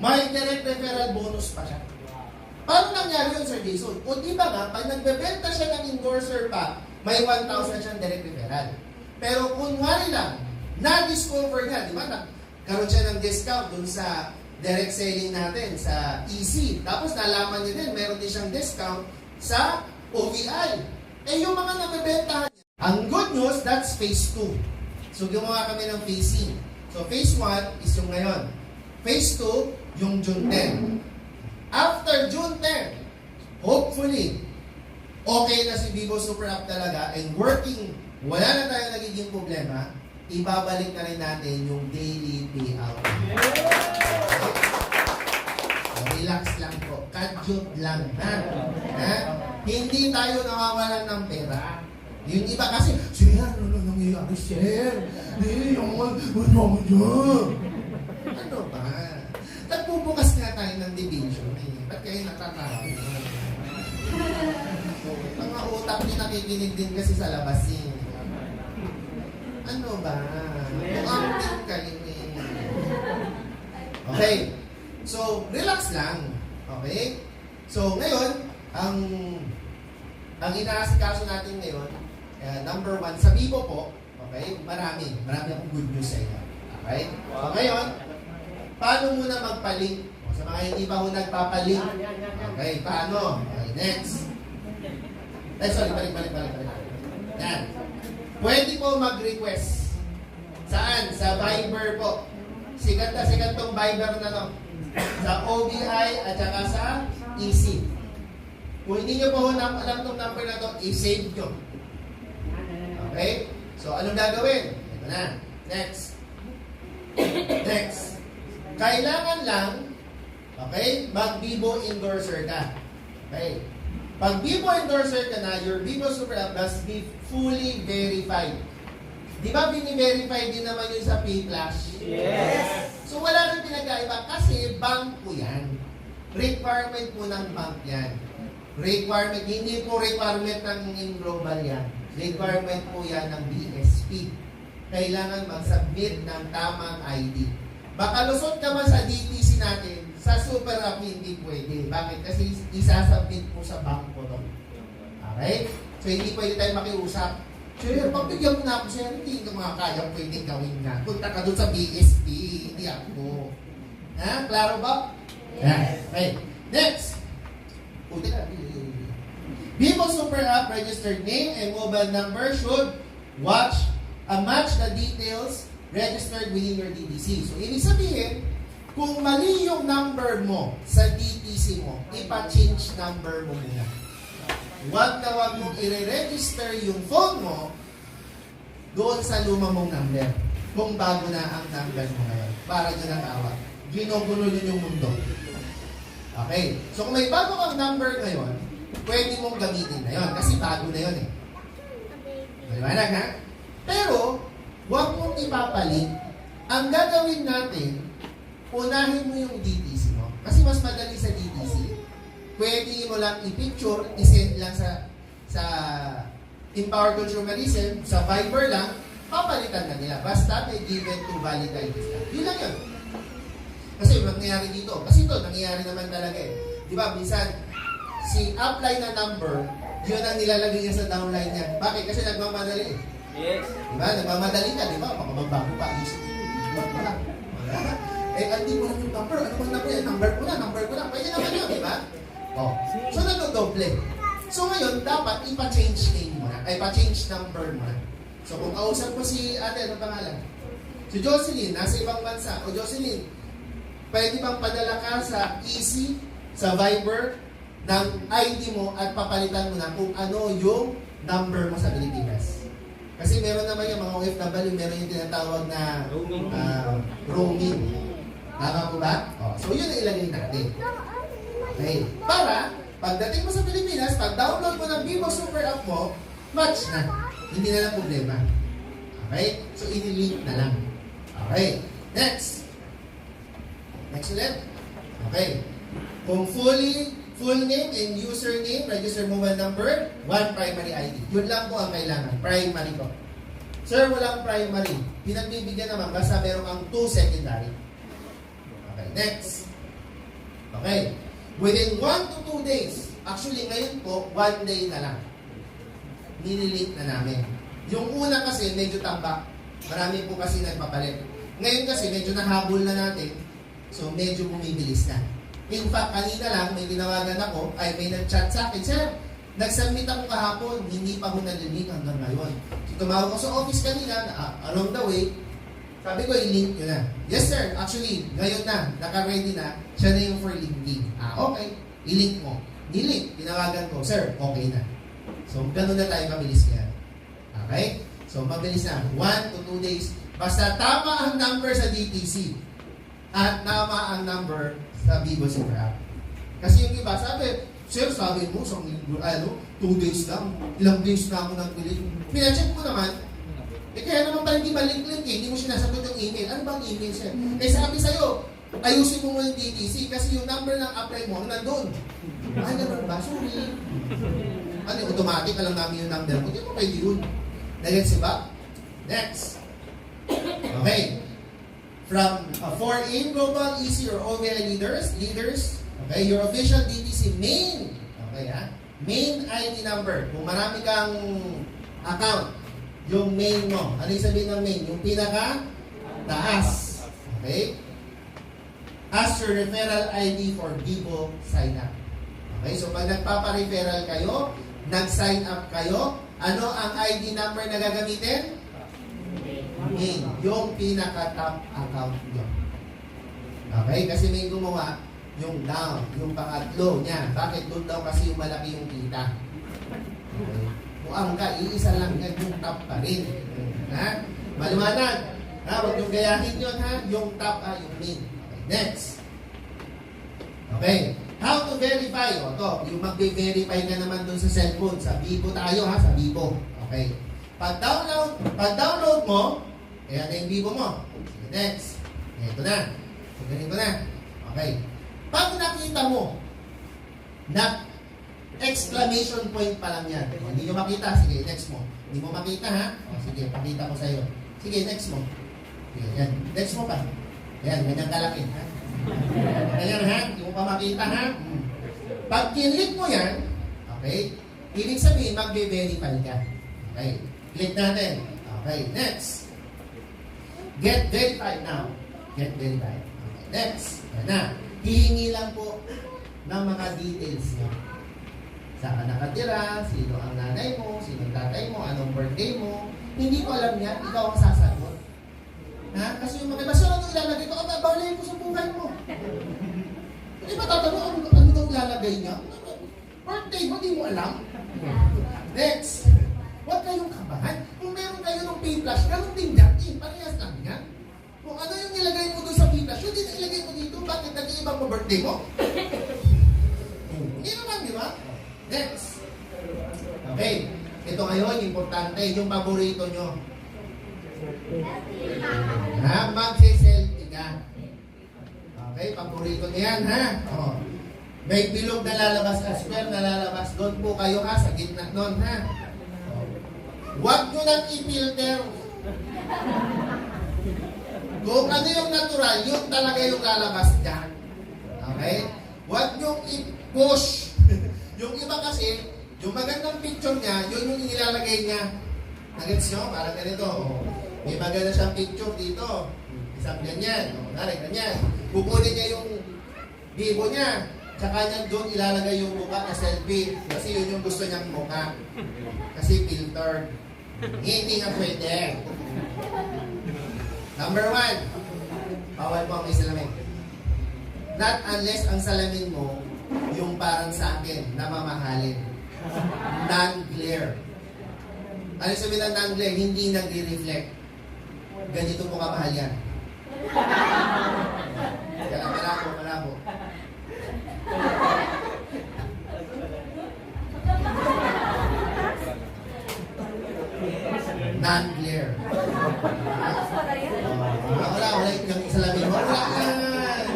May direct referral bonus pa siya. Paano nangyari yun, Sir Jason? O di ba nga, pag nagbebenta siya ng endorser pa, may 1,000 siyang direct referral. Pero kunwari lang, na-discover niya, di ba? Karoon siya ng discount dun sa direct selling natin sa EC. Tapos nalaman niya din, meron din siyang discount sa OVI. Eh yung mga nabebentahan niya, ang good news, that's phase 2. So gumawa kami ng phasing. So phase 1 is yung ngayon. Phase 2, yung June 10. After June 10, hopefully, okay na si Vivo Super App talaga and working, wala na tayong nagiging problema, ibabalik na rin natin yung daily payout. Relax lang po. Kadyot lang. Ha? Hindi tayo nawawalan ng pera. Yung iba kasi, Sir, ano nangyayari, Sir? Ano ba? Nagbubukas nga tayo ng division eh. Ba't kayo natatawa? Mga utak niyo nakikinig din kasi sa labas eh. Ano ba? Mukhang kayo eh. Okay. So, relax lang. Okay? So, ngayon, ang inaasikaso natin ngayon, number 1, sa Bibo po, okay? Marami akong good news sa inyo. Okay? So, ngayon, paano muna magpa-link? O, sa mga hindi pa ho nagpapa-link. Okay, paano? Okay, next. Sorry, balik. Yan. Pwede po mag-request. Saan? Sa Viber po. Sikat tong Viber na to. Sa OBI at saka sa EC. Kung hindi nyo po alam tong number na to, i-save nyo. Okay? So, anong gagawin? Ito na. Next. Kailangan lang, okay, mag-Bibo endorser ka. Okay? Pag Bibo endorser ka na, your Bibo Super App must be fully verified. Di ba bini-verify din naman yun sa P-Flash? Yes! So wala nang pinagkaiba kasi bank po yan. Requirement po ng bank yan. Requirement, hindi po requirement ng global yan. Requirement po yan ng BSP. Kailangan mag-submit ng tamang ID. Baka lusot ka man sa DTC natin, sa Super App hindi pwede. Bakit? Kasi isasubmit po sa bank po to. Okay? So hindi pwede tayo makiusap. Sir, pagbigyan mo na ako, sir, hindi ka mga kaya pwede gawin na. Punta ka doon sa BSP, hindi ako. Ha? Klaro ba? Yes. Okay. Next. Puti ka. Bibo Super App registered name and mobile number should match the details registered within your DTC. So, ibig sabihin, kung mali yung number mo sa DTC mo, ipa-change number mo muna. Huwag mong i-register yung phone mo doon sa luma mong number. Kung bago na ang number mo ngayon. Para nyo natawag. Ginugulo nyo yung mundo. Okay. So kung may bago kang number ngayon, pwede mong gamitin na yun. Kasi bago na yun eh. Maliwanag ha? Pero, huwag mong ipapalit. Ang gagawin natin, unahin mo yung DTC mo. Kasi mas madali sa DTC. Pwede mo lang i-picture, i-send lang sa Empower Consumerism, sa Viber lang, papalitan na nila. Basta may given to valid ID. Yun lang yun. Kasi nangyayari dito. Kasi ito, nangyayari naman talaga eh. Di ba, minsan, si upline na number, yun ang nilalagay niya sa downline niya. Bakit? Kasi nagmamadali eh. Yes. Di ba? Nagmamadali ka, di ba? Baka magbago pa. Isip. Wala. Hindi mo lang yung number. Ano bang number yan? Number ko na. Pwede naman yun, di ba? Oh. So, nag-doble. So, ngayon, dapat ipa-change name mo na. Ay, pa-change number mo na. So, kung kausap mo si ate, ano pangalan? Si Jocelyn, nasa ibang bansa. O Jocelyn, pwede bang padala ka sa EC, sa Viber, ng ID mo at papalitan mo na kung ano yung number mo sa Pilipinas. Kasi meron naman yung mga OFW, meron yung tinatawag na roaming. Tama po ba? Oh, so, yun ang ilagay natin. Okay. Para, pagdating mo sa Pilipinas, pag-download mo ng Bibo Super App mo, match na. Hindi na lang problema. Okay? So, i-link na lang. Okay. Next. Next ulit. Okay. Kung full name and username, register mobile number, 1 primary ID. Yun lang po ang kailangan. Primary ko. Sir, walang primary. Pinagbibigyan naman basta meron kang 2 secondary. Okay. Next. Okay. Within 1 to 2 days, actually ngayon po, 1 day na lang, nililink na namin. Yung una kasi, medyo tambak. Marami po kasi nagpapalit. Ngayon kasi, medyo nahabol na natin, so medyo bumibilis na. In fact, kanina lang, may ginawagan ako, may nag-chat sa akin, Sir, nag-submit ako kahapon, hindi pa ko nalilink hanggang ngayon. So tumawag ko sa office kanina, along the way, sabi ko, i-link nyo na. Yes sir, actually, ngayon na, naka-ready na, siya na yung for linking. Okay, i-link mo. Nilink, tinawagan ko, sir, okay na. So, ganun na tayo mabilis yan. Okay? So, mabilis na. 1 to 2 days. Basta tama ang number sa DTC at tama ang number sa Bibo Super App. Kasi yung iba, sabi, Sir, sabi mo, 2 days lang. Ilang days na ako nag-delete. Pinacheck ko naman, kaya naman pala hindi malink-link eh. Hindi mo sinasagot yung email. Ano bang email, sir? Eh sabi sa'yo, ayusin mo muna yung DTC kasi yung number ng apply mo nandun. Ay, naman ba? Sorry. Ano, automatic alam namin yung number mo. Hindi mo pwede yun. Nagets ba? Next. Okay. From 4 Global, Easy, or OVI leaders, okay, your official DTC main, okay ha? Main ID number. Kung marami kang account, yung main mo. Ano yung sabihin ng main? Yung pinaka taas. Okay? As your referral ID for Vivo sign up. Okay, so pag nagpapa-referral kayo, nag-sign up kayo, ano ang ID number na gagamitin? Main. Yung pinaka-top account nyo. Okay, kasi may gumawa yung down, yung pangatlo niya. Bakit doon daw kasi yung malaki yung kita? Okay. Kung ka, iisa lang yan yung top pa rin. Ha? Maliwanag. Ha? Huwag yung gayahin yun ha. Yung top, yung main. Okay. Next. Okay. How to verify? O to, yung mag-verify ka naman dun sa cellphone. Sa Vivo tayo ha, sa Vivo. Okay. Pag-download mo, ayan na yung Vivo mo. Sige, next. Ito na. So, ganito na. Okay. Pag nakita mo na exclamation point pa lang yan. O, hindi nyo makita. Sige, next mo. Hindi mo makita ha? O, sige, pakita ko sa'yo. Sige, next mo. Sige, yan. Next mo pa. Yan, ganyan kalaki. Ha? Ganyan ha? Hindi mo pa makita ha? Pag kinlik mo yan, okay, ibig sabihin, magbe-verify ka. Okay, click natin. Okay, next. Get verified now. Get verified. Okay, next. Yan na. Hihingi lang po ng mga details nyo. Saan ka nakatira, sino ang nanay mo, sino ang tatay mo, anong birthday mo. Hindi ko alam yan, ikaw ang sasagot. Ha? Kasi yung mga basta ano ilalagay ko, balay ko sa buhay mo. Hindi ba tatanong ano daw ilalagay niya? Birthday mo, di mo alam. Next. Huwag kayong kabahan. Kung meron kayo ng P-Flash, ganun din yan. Parehas lang yan. Kung ano yung nilagay mo doon sa P-Flash, yun din ilagay mo dito. Bakit nag-iibang mo birthday mo? Hindi naman, di ba? Next. Okay. Ito ngayon, importante, yung paborito nyo. Ha? Magsiselfie ka. Okay, paborito nyo yan, ha? Oh. May bilog na lalabas, square na lalabas. Doon po kayo, ha? Sa gitna nun, ha? Oh. Huwag nyo nang i-filter. Kung ano yung natural, yun talaga yung lalabas dyan. Okay? Huwag nyo i-push. Yung iba kasi, yung magandang picture niya, yun yung inilalagay niya. Nagets nyo? Parang ganito. May maganda siyang picture dito. Isang ganyan. Ganyan. Kukunin niya yung Vivo niya. Tsaka niya doon ilalagay yung mukha na selfie. Kasi yun yung gusto niyang mukha. Kasi filtered. Hindi nga pwede. Number 1. Bawal po ang may salamin. Not unless ang salamin mo yung parang sa akin na mamahalin. Non-glare. Ano sabihin ng non-glare? Hindi nagre-reflect. Ganito po kamahal yan. Kaya malabo. Non-glare. Wala yung salamin mo. Wala yan.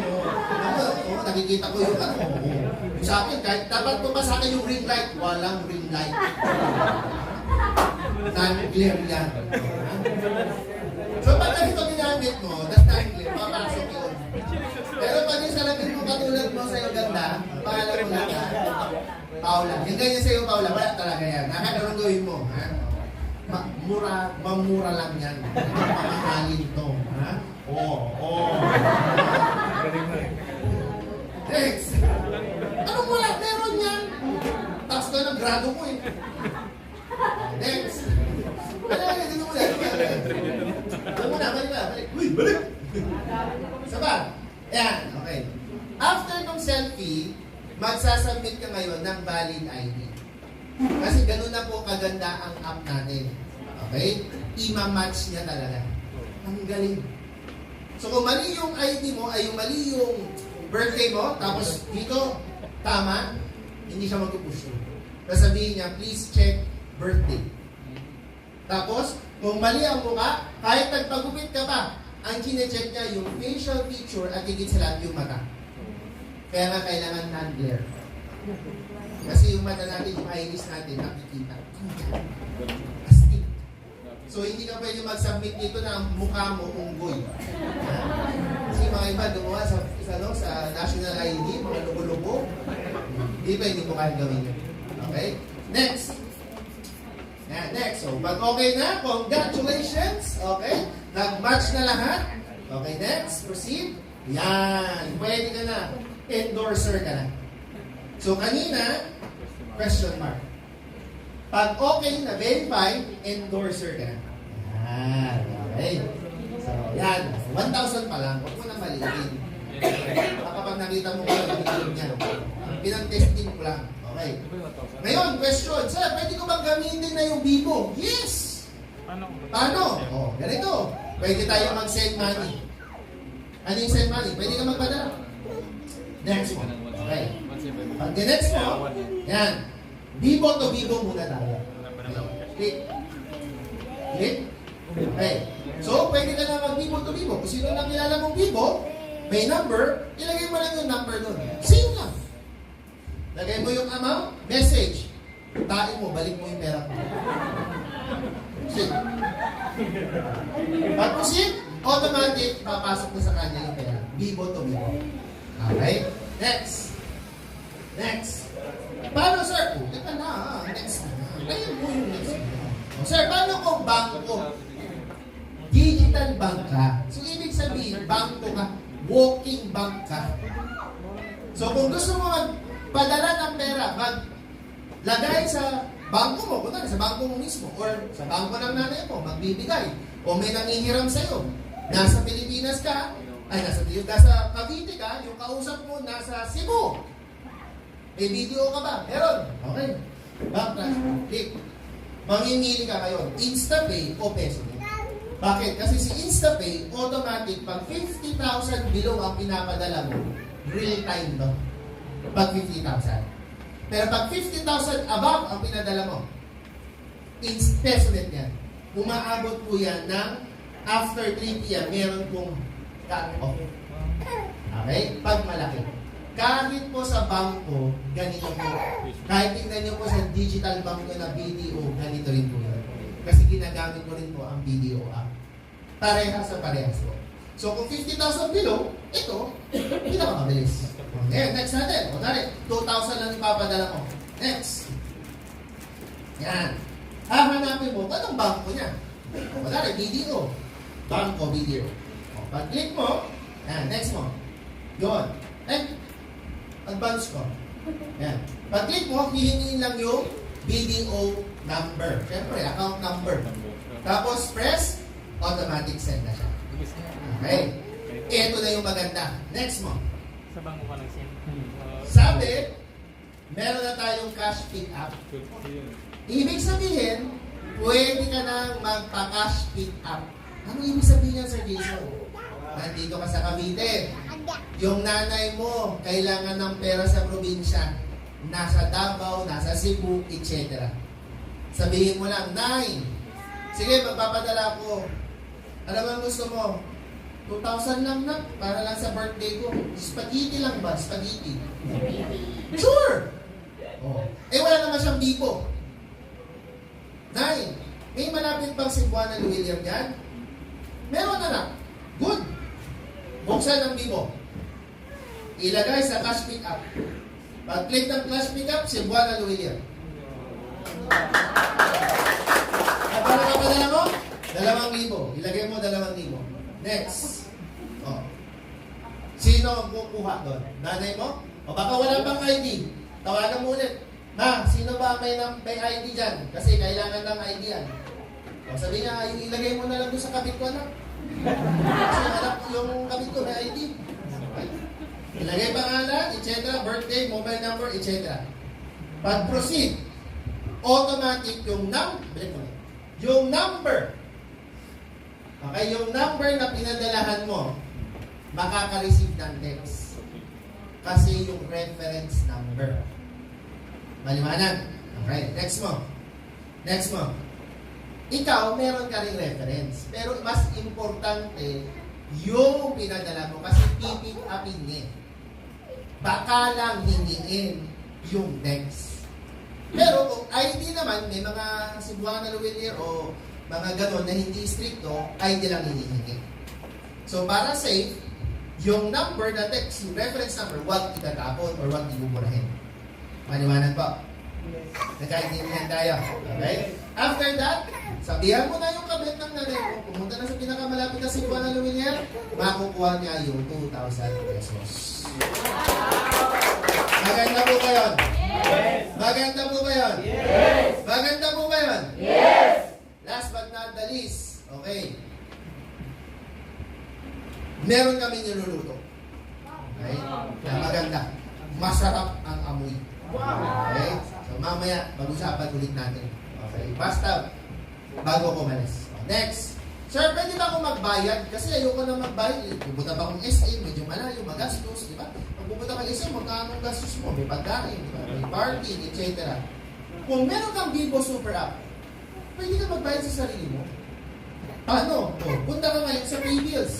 Nakikita ko yung ano. Sa akin, kahit dapat po ba sa akin yung ring light? Walang ring light. Non-glare yan. So pag ganito ginamit mo, that's non-glare, papasok yun. Pero pag yung salamin mo katulad mo sa'yo ganda, pangalan mo lang yan, Paula. Yung ganyan sa'yo, Paula, wala talaga yan. Anong gawin mo? Ha? Mamura lang yan. Mamahalin to. Ha? Oo. Next. Anong wala? Meron yan. Tapos na ng grado mo eh. Next. Dito mo na. Balik. Uy, balik! Saba? Ayan, okay. After ng selfie, magsasubmit ka ngayon ng valid ID. Kasi ganun na po kaganda ang app natin. Okay? Ima-match niya talaga. Ang galing. So kung mali yung ID mo, ay yung mali yung birthday mo, tapos dito, tama, Hindi siya mag-push yun. Sasabihin niya, please check birthday. Tapos, kung mali ang mukha, kahit nagpagupit ka pa, ang kine-check niya yung facial feature at higit sa lahat yung mata. Kaya nga kailangan non-glare. Kasi yung mata natin, yung iris natin, nakikita. Astig. So, hindi ka pwede mag-submit dito na ang mukha mo unggoy. Kasi mga iba gumawa sa national ID, mga luko-luko. Hindi pa, hindi mo kaya gawin yun. Okay? Next. Yan, next. So, pag okay na, congratulations. Okay? Nag-match na lahat. Okay, next. Proceed. Yan. Pwede ka na. Endorser ka na. So, kanina, question mark. Pag okay na, verify, endorser ka na. Yan. Okay. So, yan. 1,000 pa lang. Huwag mo na malitin. Kapag nakita mo ko, yung niya. Pinang-testing ko lang. Okay. Ngayon, question. Sir, pwede ko bang gamitin na yung Vivo? Yes! Paano? Oh, ganito. Pwede tayo mag-send money. Ano yung send money? Pwede ka magpadala. Next one. Okay. Pag next mo, yan. Vivo to Vivo muna tayo. Click. Click. Okay. So, pwede ka na mag-Vivo to Vivo. Kung sino na kilala mong Vivo, may number, ilagay mo lang yung number nun. Same lang. Lagay mo yung amount, message. Tain mo, balik mo yung pera ko. Shit. Pag proceed, automatic, papasok na sa kanya yung pera. Vivo to Vivo. Okay? Next. Next. Paano, sir? Oh, teka na. Next na. Ayun mo yung next na. Oh, sir, paano kung bangko? Digital bank ka. So, ibig sabihin, bangko ka. Walking bank ka. So, kung gusto mo magpadala ng pera, maglagay sa bangko mo, kunwari sa bangko mo mismo, or sa bangko ng nanay mo, magbibigay, o may nangihiram sa'yo, nasa Pilipinas ka, nasa Cavite ka, yung kausap mo nasa Cebu. May video ka ba? Meron. Okay. Bank transfer. Click. Mamimili ka ngayon, InstaPay o peso. Bakit? Kasi si InstaPay, automatic, pag 50,000 below ang pinapadala mo, real time to. Pag 50,000. Pero pag 50,000 above ang pinadala mo, peso net yan. Umaabot po yan ng after 3 p.m. meron pong cut-off. Okay? Pag malaki. Kahit po sa bangko, ganito po. Kahit tingnan nyo po sa digital bangko na BDO, ganito rin po yan. Kasi ginagamit ko rin po ang BDO app. Parehas sa parehas po. So kung 50,000 below, ito, pinakamabilis. Okay, next natin. O nari, 2,000 lang ipapadala mo. Next. Yan. Hahanapin mo, anong bangko niya? O nari, BDO. Bangko, BDO. O, pag-click mo, yan, next mo. Yun. Advance ko. Yan. Pag-click mo, hihingin lang yung BDO number. Siyempre, account number. Tapos, press, automatic send na siya. Okay. Ito na yung maganda. Next mo. Sa bangko ka nag-send. Sabi, meron na tayong cash pick up. Ibig sabihin, pwede ka nang magpa-cash pick up. Ano ibig sabihin yan, Sir Jason? Nandito ka sa Cavite. Yung nanay mo, kailangan ng pera sa probinsya. Nasa Davao, nasa Cebu, etc. Sabihin mo lang, Nay, sige, magpapadala ko. Alam mo ang gusto mo? 2,000 lang na, para lang sa birthday ko. Spaghetti lang ba? Spaghetti. Sure! Oh. Wala naman siyang bipo. Nay, may malapit pang Cebuana William yan? Meron na lang. Good. Buksan ang bipo. Ilagay sa cash pick up. Pag-click ng cash pick up, Cebuana William. At para kapadala mo? 2,000. Ilagay mo 2,000. Next. Oh. Sino ang kukuha doon? Nanay mo? O baka wala pang ID. Tawagan mo ulit. Ma, sino ba may ID dyan? Kasi kailangan ng ID yan. O sabi niya, ilagay mo na lang doon sa kapit ko, anak. Kasi anak yung kapit ko may ID. Okay. Ilagay pangalan, etc. Birthday, mobile number, etc. Pag-proceed, automatic yung number. Okay, yung number na pinadalahan mo, makaka-receive ng text. Kasi yung reference number. Maliwanag. Okay, next mo. Next mo. Ikaw, meron ka rin reference. Pero mas importante, yung pinadala mo kasi pipick upin niya. Baka lang hingiin yung next. Pero kung ID naman, may mga Cebuana Luwilier o mga ganon na hindi stricto, ID lang hinihingi. So para safe, yung number na text, yung reference number, huwag itatapon or huwag ibuburahin. Maliwanag po. Nagkaintindihan tayo. Okay? After that, sabihan mo na yung kabit ng nanay mo. Pumunta na sa pinakamalapit na Cebuana Luwilier, makukuha niya yung 2,000 pesos. Maganda po ba yun? Yes! Maganda po ba yun? Yes! Maganda po ba yun? Yes! Last but not the least, okay. Meron kami niluluto. Okay? Kaya maganda. Masarap ang amoy. Okay? So mamaya, mag-usapan ulit natin. Okay? Basta, bago ko malis. Next. Sir, pwede ba ako magbayad? Kasi ayoko na magbayad. Pupunta pa akong SA, medyo malayo, magastos, di ba? Pag pupunta kang SA, magkano ang gastos mo? May pagkain, di ba? May parking, etc. Kung meron kang Vivo Super App, pwede ka magbayad sa sarili mo. Paano? Punta ka ngayon sa PayBills.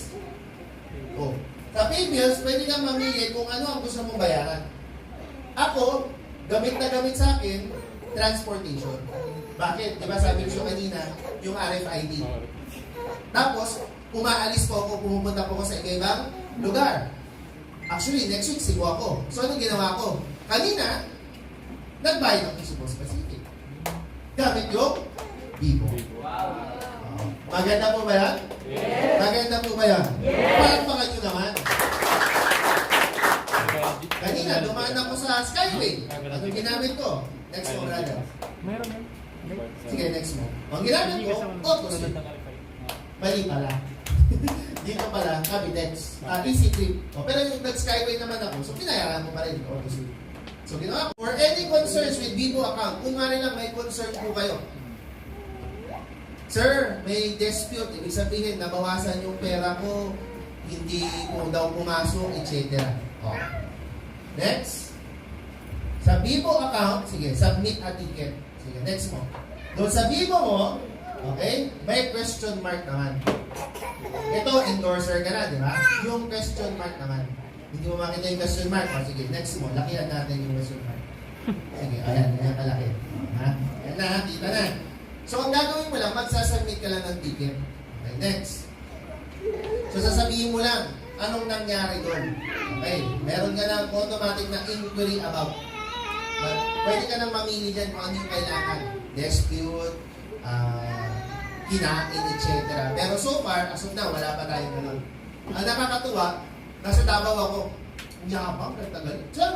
Sa PayBills, pwede kang mamili kung ano ang gusto mong bayaran. Ako, gamit na gamit sa akin, transportation. Bakit? Diba sabi ko kanina, yung RFID. Tapos, umaalis po ako, pumupunta po ako sa iba-ibang lugar. Actually, next week, Cebu ako. So, anong ginawa ko? Kanina, nagbayad ako sa Cebu Pacific. Gamit yung Vivo. Maganda po ba yan? Yes! Maganda po ba yan? Yes! Palakpakan nyo naman. Kanina, dumaan ako sa Skyway. Anong ginamit ko? Next mo, brother. Meron yan. Sige, next mo. Ang ginamit ko, opposite. Mali pala. Dito pala, Cavitex. Easy trip. Pero yung nag-Skyway naman ako, so pinayaran mo pa rin. Opposite. So ginawa ko. For any concerns with Vivo account, kung nga rin lang may concern po kayo. Sir, may dispute. Ibig sabihin, nabawasan yung pera ko, hindi ko daw pumasok, etc. Oh. Next. Sa Vivo account, sige, submit a ticket. Sige, next mo. Doon sa Vivo mo, okay, may question mark naman. Ito, endorser ka na, di ba? Yung question mark naman. Hindi mo makita yung question mark. O, sige, next mo. Lakihan natin yung question mark. Sige, ayan, ayan kalaki. Ha? Ayan na, kita na. So, ang gagawin mo lang, magsasubmit ka lang ng ticket. Okay, next. So, sasabihin mo lang, anong nangyari doon. Okay, meron ka ng automatic na inquiry about. But, pwede ka nang mamili dyan kung ano yung kailangan. Dispute, kinain, etc. Pero so far, as of now, wala pa tayong ganun. Ang nakakatuwa, nasa Davao ako. Yabang, nagtagal. Diyan,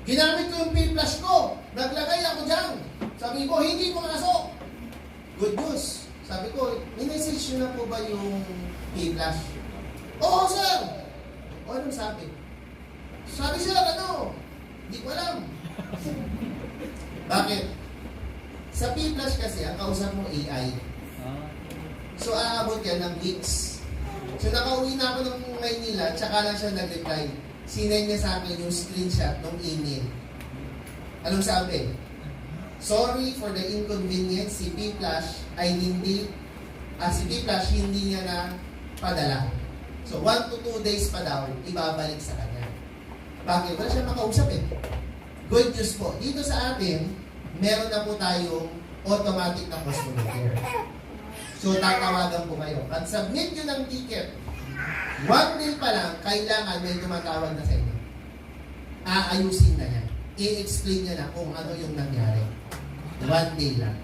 ginamit ko yung P-Flash ko. Naglagay ako dyan. Sabi ko, hindi mo nasok. Good news. Sabi ko, minessage nyo na po ba yung P-Flash? Oo, sir. O, anong sabi? Sabi, sir, ano? Hindi ko alam. Bakit? Sa P-Flash kasi, ang kausap mo AI. So, aabot yan ng weeks. So, nakauwi na ako ng Maynila, tsaka lang siya nag-reply. Sinend niya sa akin yung screenshot ng email. Anong sabi? Sorry for the inconvenience, si P-Flash ay hindi, si P-Flash hindi niya na padala. So, 1 to 2 days pa daw, ibabalik sa kanya. Bakit? Wala siya makausap eh. Good news po. Dito sa atin, meron na po tayong automatic na customer care. So, tatawagan po kayo. Pag submit nyo ng ticket, 1 day pa lang, kailangan may tumatawag na sa inyo. Aayusin na niya. I-explain niya na kung ano yung nangyari. 1 day lang.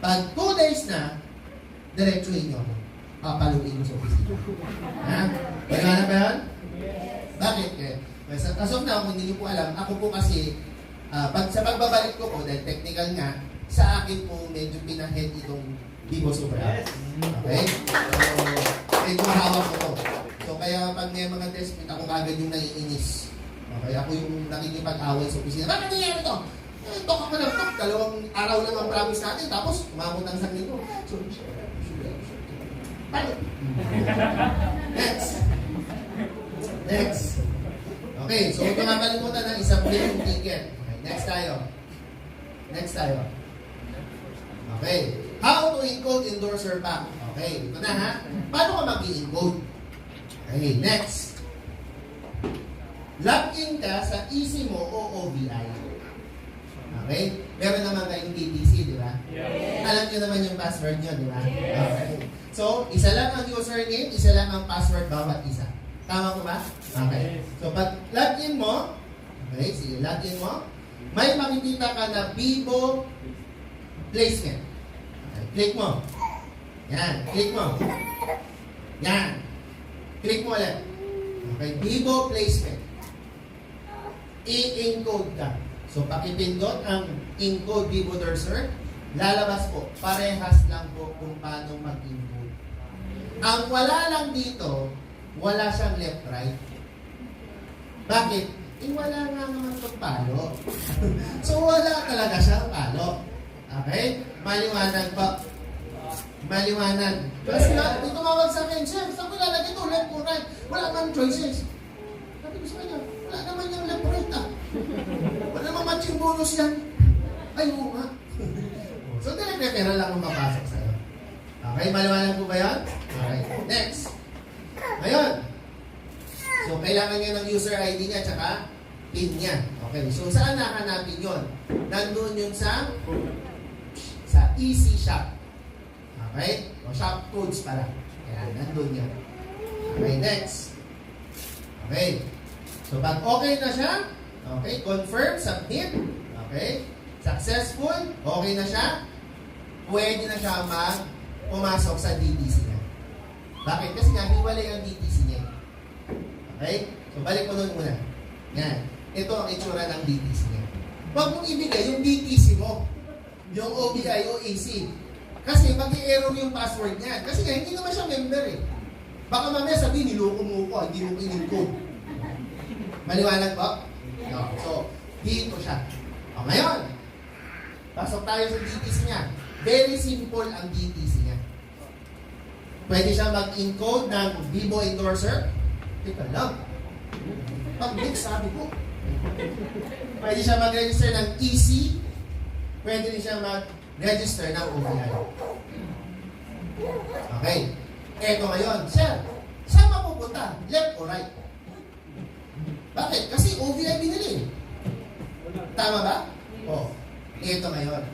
Pag 2 days na, diretsuhin nyo ako. Papaluin mo sa opisina. Ha? Wala na ba yan? Bakit? As of now, kung hindi nyo po alam, ako po kasi, sa pagbabalik ko po, dahil technical nga, sa akin po medyo pinahead itong Vivo Super App. Okay? So, medyo hawak ko to. So, kaya pag may mga dispute, ako kagad yung naiinis. Okay? Ako yung nakikipag-away sa opisina. Bakit nangyari to? Tok ako lang to. 2 araw lang ang promise natin. Tapos, umabot ang saglit ko. So, paano? Next. Next. Okay, so huwag makakalimutan ng isang yung ticket. Okay, next tayo. Next tayo. Okay. How to encode endorser pack. Okay, ito na ha. Paano ka mag-i-encode? Okay, next. Login ka sa EasyMo o OVI. Okay? Meron naman kayong DTC, di ba? Alam niyo naman yung password niyo, di ba? Okay. So, isa lang ang username, isa lang ang password bawat isa. Tama ko ba? Okay. So, pag login mo, okay, sige, login mo, may makikita ka na Vivo placement. Okay, click mo. Yan, click mo. Yan. Click mo ulit. Okay, Vivo placement. I-encode ka. So, pakipindot ang encode Vivo Endorser, lalabas po. Parehas lang po kung paano mag-encode. Ang wala lang dito, wala siyang left-right. Bakit? Wala nga naman itong palo. So, wala talaga siyang palo. Okay? Maliwanag po. Maliwanag. Kasi nga, may tumawag sa akin, Chef, saan ko lalagay ito? Left or right? Wala naman choices. Sabi ko sa kanya, wala naman yung left or right Wala naman matching bonus yan. Ay, oo nga. So, direct-referral lang ang mapasok sa'yo. Okay, maliwanag po ba yan? Okay, next. Ngayon. So, kailangan niya ng user ID niya tsaka PIN niya. Okay, so saan nahanapin yun? Nandun yun sa Easy Shop. Okay? O shop codes pala. Kaya nandun yan. Okay, next. Okay. So, pag okay na siya, okay, confirm, submit. Okay. Successful, okay na siya, pwede na siya pumasok sa DTC niya. Bakit? Kasi nga, hiwalay ang DTC niya. Okay? So, balik mo nun muna. Yan. Ito ang itsura ng DTC niya. Huwag mong ibigay yung DTC mo. Yung OBI o AC. Kasi mag-i-error yung password niya. Kasi nga, hindi naman siya member eh. Baka mamaya sabihin, niloko mo ko, hindi mo in-encode. Maliwanag po? No. So, dito siya. O ngayon, pasok tayo sa DTC niya. Very simple ang DTC niya. Pwede siya mag-encode ng Vivo Endorser. Teka lang. Pag-mix, sabi ko. Pwede siya mag-register ng EC. Pwede rin siya mag-register ng OVI. Okay. Eto ngayon, sir, saan mapupunta? Left or right? Bakit? Kasi OVI binili. Tama ba? O. Eto ngayon.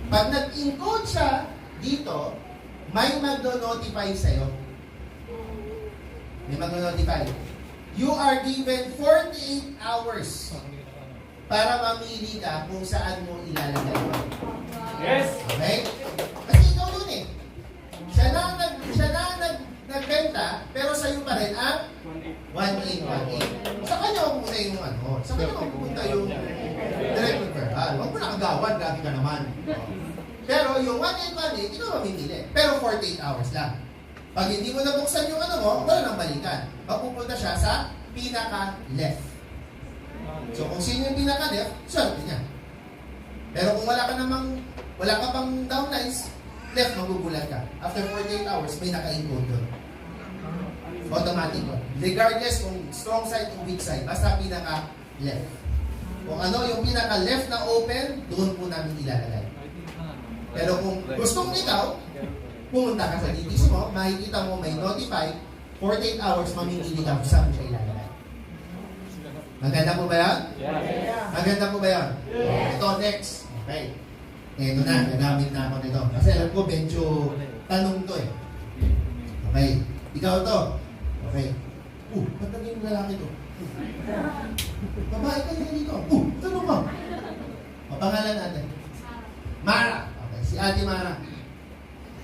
Pag nag-encode siya dito, may magno-notify sa'yo. May magno-notify. You are given 48 hours para mamili ka kung saan mo ilalagay. Yes! Okay? Kasi ikaw yun eh. Siya na nagbenta, pero sa'yo pa rin ang 1-8. Sa kanya pupunta yung sa kanya pupunta yung direct referral. Huwag mo nakagawan, grabe ka naman. Pero yung 1-8, hindi mo mamimili. Pero 48 hours lang. Pag hindi mo nabuksan yung wala nang balikan. Mapupunta siya sa pinaka-left. So kung sino yung pinaka-left, swerte niya. Pero kung wala ka pang downlines, left, magugulat ka. After 48 hours, may naka-encode doon. Automatic ko. Regardless kung strong side o weak side, basta pinaka-left. Kung ano yung pinaka-left na open, doon po namin ilalagay. Pero kung gusto mong ikaw, pumunta ka sa DTC mo, makikita mo may notify, 48 hours, mamimili ka kung saan mo siya ilalagay. Maganda po ba yan? Yeah. Maganda po ba yan? Yes. Ito, next. Okay. Ito na, nagamit na ako nito. Kasi alam ko, medyo tanong to eh. Okay. Ikaw to. Okay. Ba't naging lalaki to? Babae ka niya dito. Tanong mo. Papangalan natin. Mara. Okay, si Ate Mara.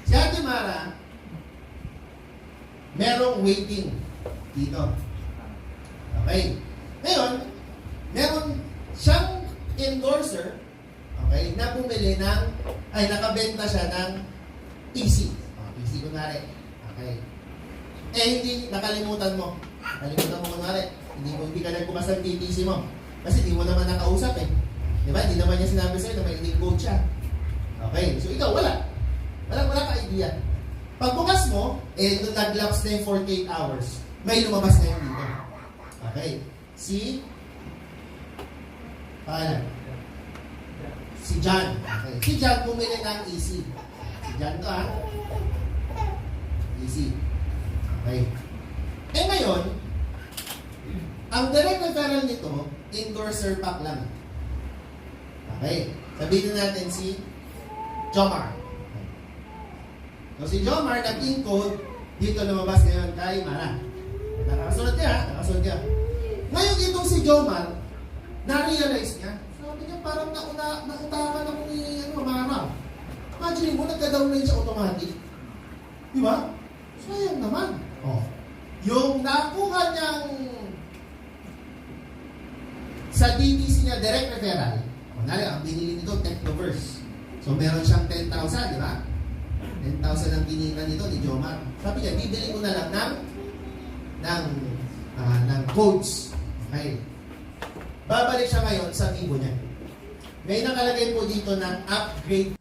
Si Ate Mara, merong waiting dito. Okay. Ngayon, meron siyang endorser, okay, na bumili nakabenta siya ng EC. EC kunwari. Okay. Hindi, nakalimutan mo. Nakalimutan mo kunwari. Hindi ka nagbukas ng TTC mo. Kasi hindi mo naman nakausap eh. Di ba? Hindi naman niya sinabi sa'yo na may in-code siya. Okay. So ikaw, wala ka idea. Pagbukas mo, nung nag-lapse na yung 48 hours, may lumabas na yung dito. Okay. Si Si John. Okay. Si John bumili ng easy. Si John to ha. Easy. Okay. Eh ngayon, ang direct referral nito, endorser pack lang. Okay. Sabihin natin si Jomar. So si Jomar, nag-encode, dito lumabas ngayon kay Mara. Nakasunod niya, nakasunod niya. Ngayon itong si Jomar, na-realize niya, sabi niya parang nautakan ako ni Mara. Imagine mo, nagka-download siya automatic. Di ba? Sayang naman. Oh. Yung nakuha niyang sa DTC niya, direct referral. Kunwari, ang binili nito, Technoverse. So, meron siyang 10,000, di ba? 10,000 ang binili nito ni Jomar. Sabi niya, bibili ko na lang ng codes. Okay. Babalik siya ngayon sa Vivo niya. Ngayon nakalagay po dito ng upgrade